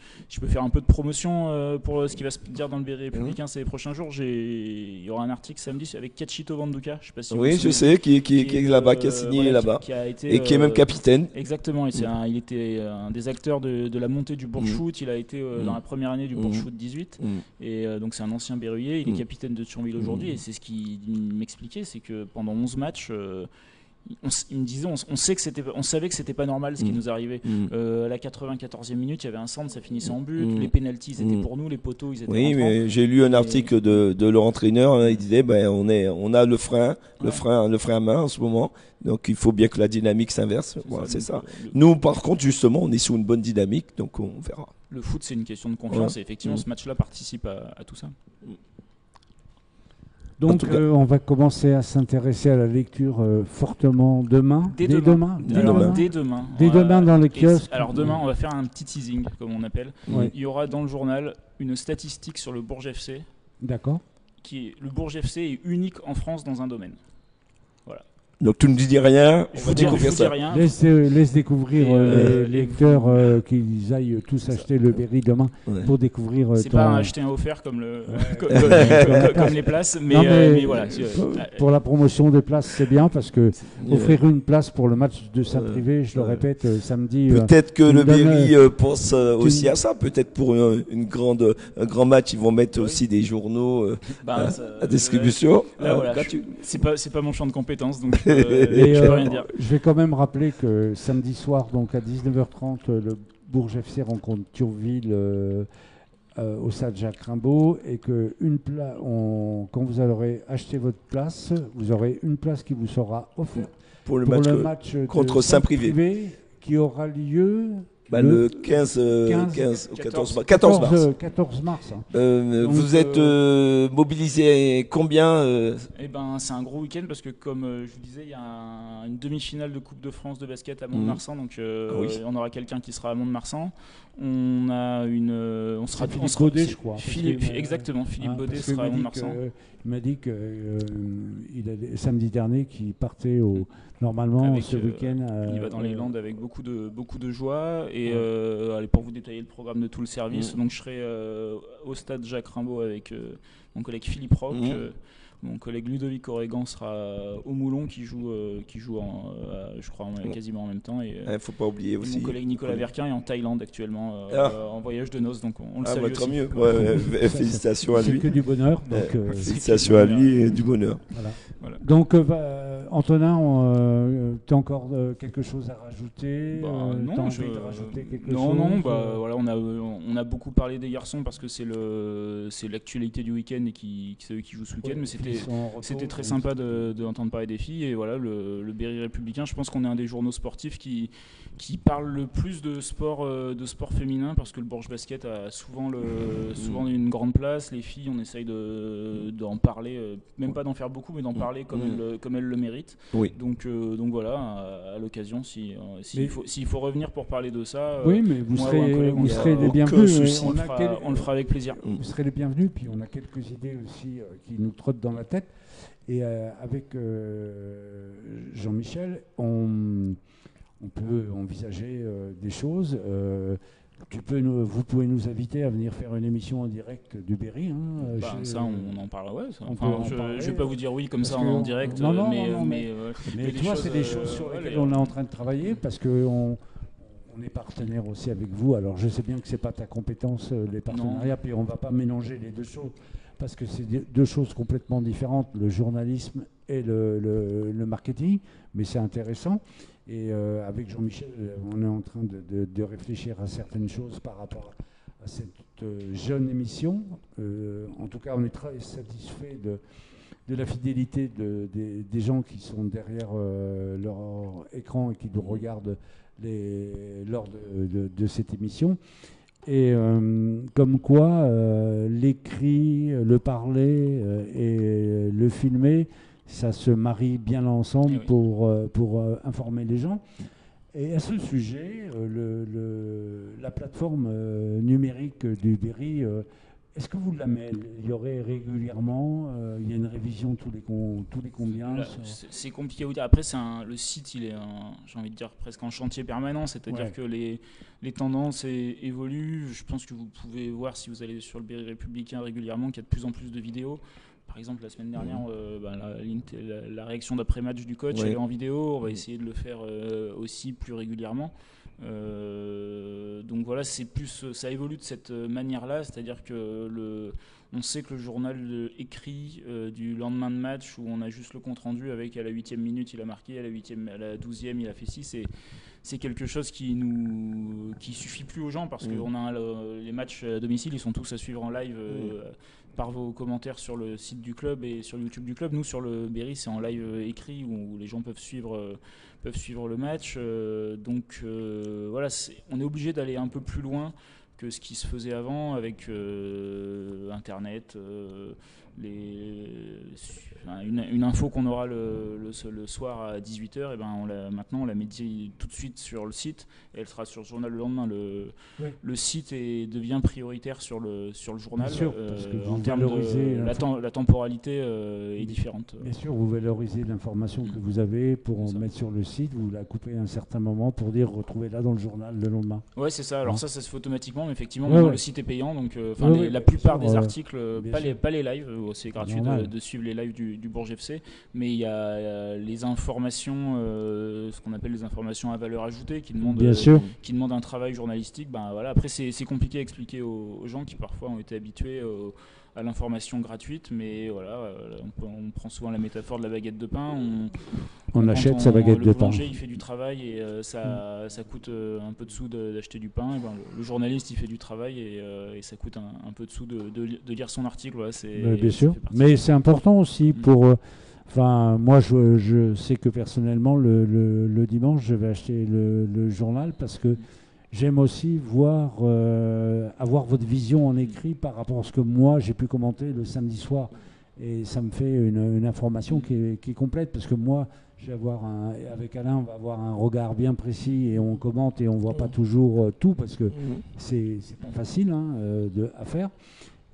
peux faire un peu de promotion pour ce qui va se dire dans le Berry Républicain ces prochains jours. Il y aura un article samedi avec Cachito Vanduka, je sais pas si je sais, qui est là-bas, qui a signé là-bas, et qui est même capitaine. Exactement, et il était un des acteurs de la montée du Bourges Foot. Il a été dans la première année du Bourges Foot 18, et donc c'est un ancien berruyer. Il est capitaine de Thionville aujourd'hui, et c'est ce qu'il m'expliquait, c'est que pendant 11 matchs, il me disait, on savait que c'était pas normal ce qui nous arrivait. À la 94e minute, il y avait un centre, ça finissait en but. Les pénaltys étaient pour nous, les poteaux ils étaient rentrants. Mais j'ai lu un article de leur entraîneur. Il disait on a le frein à main en ce moment. Donc il faut bien que la dynamique s'inverse. C'est ça. Nous, par contre, justement, on est sur une bonne dynamique, donc on verra. Le foot, c'est une question de confiance, et effectivement, ce match-là participe à tout ça. Donc on va commencer à s'intéresser à la lecture fortement demain. Dès demain dans les kiosques. Alors demain, on va faire un petit teasing, comme on appelle. Il y aura dans le journal une statistique sur le Bourges FC. D'accord. Le Bourges FC est unique en France dans un domaine. Voilà. Donc tu ne dis rien, on va découvrir ça. Laisse découvrir les lecteurs qu'ils aillent tous acheter le Berry demain pour découvrir. C'est pas acheter un offert comme les places, mais voilà. Pour la promotion des places, c'est bien parce que offrir une place pour le match de Saint-Privé, je le répète, samedi. Peut-être que le Berry pense aussi à ça. Peut-être pour un grand match, ils vont mettre aussi des journaux à distribution. C'est pas mon champ de compétences, donc. Je peux rien dire. Je vais quand même rappeler que samedi soir, donc à 19h30, le Bourges FC rencontre Thionville au stade Jacques Rimbaud, et que quand vous aurez acheté votre place, vous aurez une place qui vous sera offerte pour le match contre Saint-Privé qui aura lieu le 14 mars. Vous êtes mobilisés combien c'est un gros week-end parce que, comme je vous disais, il y a une demi-finale de Coupe de France de basket à Mont-de-Marsan, donc on aura quelqu'un qui sera à Mont-de-Marsan. On sera Philippe Baudet, je crois. Exactement, Philippe Baudet sera à Mont-de-Marsan. Il m'a dit que samedi dernier qu'il partait normalement ce week-end. Il va dans les Landes avec beaucoup de joie, Et allez, pour vous détailler le programme de tout le service, donc je serai au stade Jacques Rimbaud avec mon collègue Philippe Roch. Mon collègue Ludovic Oregan sera au Moulon qui joue je crois quasiment en même temps. Et faut pas oublier aussi. Mon collègue Nicolas Verquin est en Thaïlande actuellement en voyage de noces, donc on le salue tant aussi. mieux. Félicitations à lui. C'est que du bonheur. Donc, félicitations à lui et du bonheur. Voilà. Donc Antonin, tu as encore quelque chose à rajouter? Non, t'as envie de rajouter quelque non, chose? non. Voilà, on a beaucoup parlé des garçons parce que c'est l'actualité du week-end et c'est eux qui jouent ce week-end, mais c'était très sympa d'entendre parler des filles. Et voilà, le Berry Républicain, je pense qu'on est un des journaux sportifs qui parle le plus de sport féminin, parce que le Bourges Basket a souvent une grande place. Les filles, on essaye d'en parler, même pas d'en faire beaucoup, mais d'en parler comme elles le méritent. Oui. Donc voilà, à l'occasion, s'il faut revenir pour parler de ça, oui, mais vous serez les bienvenus. On le fera avec plaisir. Vous serez les bienvenus, puis on a quelques idées aussi qui nous trottent dans la tête. Et avec Jean-Michel, on peut envisager des choses. Vous pouvez nous inviter à venir faire une émission en direct du Berry. Ça, on en parle. Ouais, je ne vais pas vous dire oui comme ça en direct. Mais toi, c'est des choses sur lesquelles on est en train de travailler, parce qu'on est partenaire aussi avec vous. Alors, je sais bien que ce n'est pas ta compétence, les partenariats, puis on ne va pas mélanger les deux choses, parce que c'est deux choses complètement différentes, le journalisme et le marketing, mais c'est intéressant. Et avec Jean-Michel, on est en train de réfléchir à certaines choses par rapport à cette jeune émission. En tout cas, on est très satisfait de la fidélité des gens qui sont derrière leur écran et qui nous regardent lors de cette émission. Et comme quoi, l'écrit, le parler et le filmer, ça se marie bien ensemble pour informer les gens. Et à ce sujet, la plateforme numérique du Berry, est-ce que vous l'améliorez régulièrement? Il y a une révision tous les combien? C'est compliqué à vous dire. Après, le site, il est, j'ai envie de dire, presque en chantier permanent. C'est-à-dire que les tendances évoluent. Je pense que vous pouvez voir, si vous allez sur le Berry Républicain régulièrement, qu'il y a de plus en plus de vidéos. Par exemple, la semaine dernière, la réaction d'après-match du coach, elle est en vidéo. On va essayer de le faire aussi plus régulièrement. Donc voilà, ça évolue de cette manière-là, c'est-à-dire que on sait que le journal écrit du lendemain de match, où on a juste le compte rendu avec à la 8e minute il a marqué, à la 12e il a fait 6, c'est quelque chose qui suffit plus aux gens, parce que les matchs à domicile, ils sont tous à suivre en live par vos commentaires sur le site du club et sur YouTube du club. Nous, sur le Berry, c'est en live écrit où les gens peuvent suivre le match. Donc voilà, on est obligé d'aller un peu plus loin que ce qui se faisait avant avec Internet, une info qu'on aura le soir à 18h, et maintenant on la met tout de suite sur le site, et elle sera sur le journal le lendemain. Le site devient prioritaire sur le journal. Bien sûr, parce que en termes de la temporalité est différente. Bien sûr, vous valorisez l'information que vous avez pour en mettre sur le site, vous la coupez à un certain moment pour dire retrouvez-la dans le journal le lendemain. Ouais, c'est ça. Alors ça se fait automatiquement, mais effectivement maintenant le site est payant, donc la plupart des articles, pas les lives, c'est gratuit de suivre les lives du Bourges FC, mais il y a les informations, ce qu'on appelle les informations à valeur ajoutée, qui demandent un travail journalistique. Après c'est compliqué à expliquer aux gens qui parfois ont été habitués à l'information gratuite, mais voilà, on prend souvent la métaphore de la baguette de pain. On achète sa baguette de pain. Le boulanger, il fait du travail et ça coûte un peu de sous d'acheter du pain. Et le journaliste, il fait du travail et ça coûte un peu de sous de lire son article. Voilà, bien sûr, mais c'est important aussi pour... moi, je sais que personnellement, le dimanche, je vais acheter le journal parce que j'aime aussi avoir votre vision en écrit par rapport à ce que moi, j'ai pu commenter le samedi soir. Et ça me fait une information qui est complète, parce que moi, avec Alain, on va avoir un regard bien précis et on commente et on ne voit pas toujours tout, parce que c'est pas facile à faire.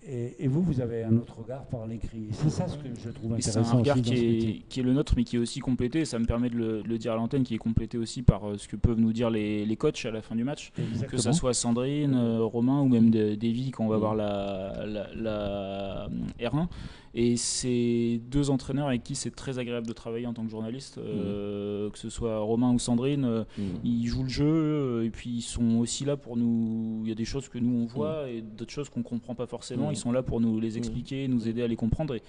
Et vous, vous avez un autre regard par l'écrit. C'est ça ce que je trouve Et c'est intéressant un regard aussi dans ce métier. qui est le nôtre, mais qui est aussi complété, et ça me permet de le dire à l'antenne, qui est complété aussi par ce que peuvent nous dire les coachs à la fin du match. Exactement. Que ça soit Sandrine, Romain ou même Davy quand on va voir la R1. Et c'est deux entraîneurs avec qui c'est très agréable de travailler en tant que journaliste, que ce soit Romain ou Sandrine. Ils jouent le jeu et puis ils sont aussi là pour nous. Il y a des choses que nous on voit et d'autres choses qu'on comprend pas forcément. Ils sont là pour nous les expliquer, nous aider à les comprendre. Et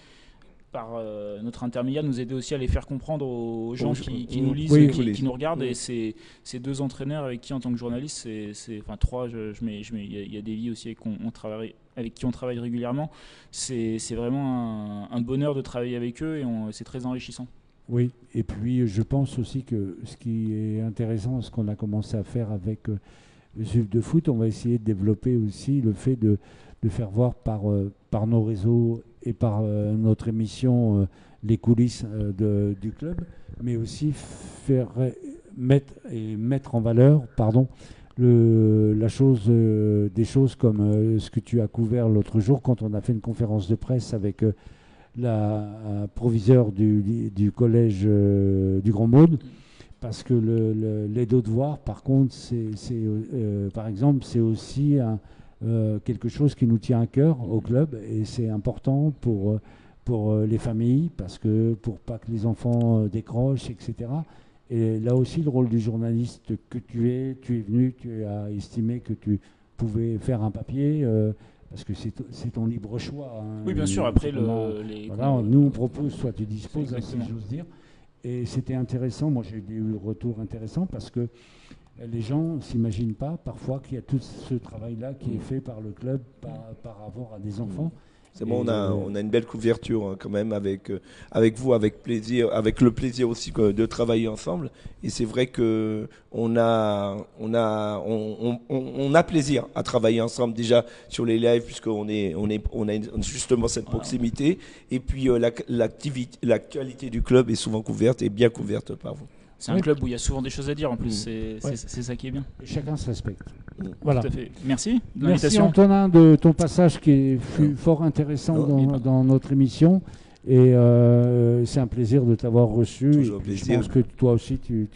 par notre intermédiaire, nous aider aussi à les faire comprendre aux gens qui nous lisent, qui nous regardent. Et c'est ces deux entraîneurs avec qui, en tant que journaliste, enfin trois, il y a Davy aussi avec qui on travaille régulièrement. C'est vraiment un bonheur de travailler avec eux et c'est très enrichissant. Oui, et puis je pense aussi que ce qui est intéressant, ce qu'on a commencé à faire avec Zuv de foot, on va essayer de développer aussi le fait de faire voir par nos réseaux et par notre émission les coulisses du club, mais aussi mettre en valeur des choses comme ce que tu as couvert l'autre jour quand on a fait une conférence de presse avec la proviseure du collège du Grand Maude, parce que les devoirs, par contre, par exemple, c'est aussi quelque chose qui nous tient à cœur au club, et c'est important pour les familles, parce que pour pas que les enfants décrochent, etc. Et là aussi, le rôle du journaliste que tu es venu, tu as estimé que tu pouvais faire un papier, parce que c'est ton libre choix. Hein. Oui, bien sûr. Après, nous on propose, soit tu disposes, si j'ose dire. Et c'était intéressant. Moi, j'ai eu le retour intéressant parce que les gens ne s'imaginent pas parfois qu'il y a tout ce travail-là qui est fait par le club par rapport à des enfants. C'est bon, on a une belle couverture quand même avec vous, avec plaisir, avec le plaisir aussi de travailler ensemble. Et c'est vrai que on a plaisir à travailler ensemble déjà sur les lives, puisqu'on a justement cette proximité. Et puis la qualité du club est souvent couverte et bien couverte par vous. C'est un club où il y a souvent des choses à dire en plus, c'est ça qui est bien. Et chacun se respecte. Voilà. Tout à fait. Merci de Merci l'invitation. Antonin de ton passage qui fut fort intéressant dans notre émission. Et c'est un plaisir de t'avoir reçu. Je pense que toi aussi tu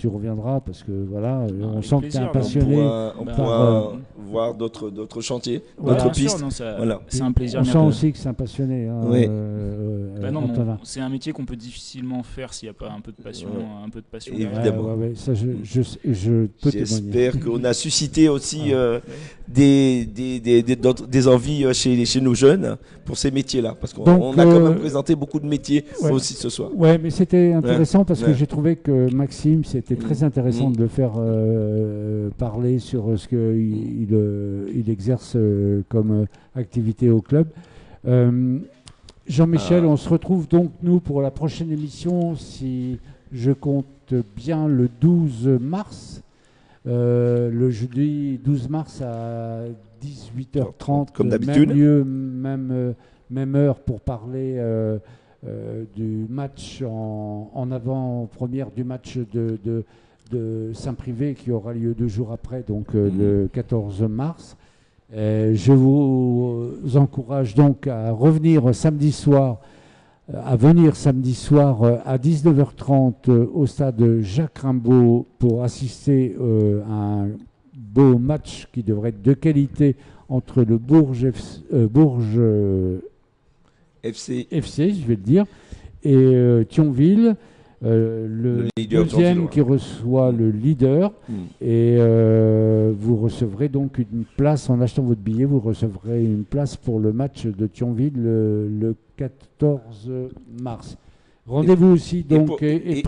reviendras parce que voilà, on sent que tu es un passionné. On pourra voir d'autres chantiers, d'autres pistes. C'est un plaisir. On sent aussi que c'est un passionné. Hein, oui. C'est un métier qu'on peut difficilement faire s'il n'y a pas un peu de passion. Évidemment. Ça, je peux témoigner. J'espère qu'on a suscité aussi des envies chez nos jeunes pour ces métiers-là, parce qu'on a quand même présenté beaucoup de métiers aussi ce soir. Ouais, mais c'était intéressant parce que j'ai trouvé que Maxime, c'était très intéressant de le faire parler sur ce qu'il exerce comme activité au club. Jean-Michel, on se retrouve donc nous pour la prochaine émission, si je compte bien, le 12 mars. Le jeudi 12 mars à 18h30, comme d'habitude. Même lieu, même heure pour parler du match en avant-première du match de Saint-Privé qui aura lieu 2 jours après, donc le 14 mars. Je vous encourage donc à venir samedi soir à 19h30 au stade Jacques Rimbaud pour assister à un beau match qui devrait être de qualité entre le Bourges FC, je vais le dire, et Thionville, le deuxième qui reçoit le leader. Et vous recevrez donc une place, en achetant votre billet, vous recevrez une place pour le match de Thionville le 14 mars. Rendez-vous aussi donc. Et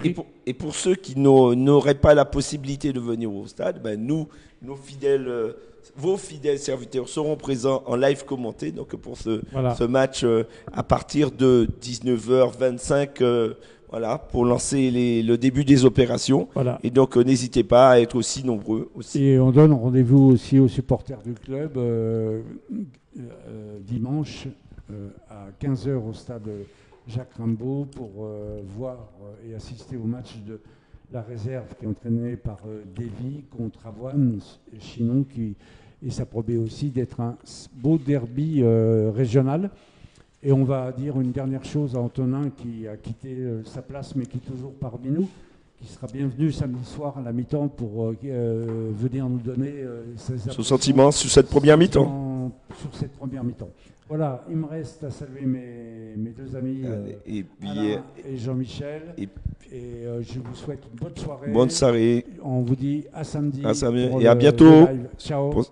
pour ceux qui n'auraient pas la possibilité de venir au stade, nos fidèles, vos fidèles serviteurs seront présents en live commenté. Donc pour ce match à partir de 19h25. Pour lancer le début des opérations. Voilà. Et donc, n'hésitez pas à être aussi nombreux. Aussi. Et on donne rendez-vous aussi aux supporters du club dimanche à 15h au stade Jacques Rimbaud pour voir et assister au match de la réserve qui est entraînée par Davy contre Avoine, Chinon, qui et ça promet aussi d'être un beau derby régional. Et on va dire une dernière chose à Antonin qui a quitté sa place mais qui est toujours parmi nous, qui sera bienvenu samedi soir à la mi-temps pour venir nous donner son sentiment sur cette première mi-temps. Sur cette première mi-temps. Voilà, il me reste à saluer mes deux amis et Alain et Jean-Michel. Et je vous souhaite une bonne soirée. Bonne soirée. On vous dit à samedi. Et à bientôt. Ciao.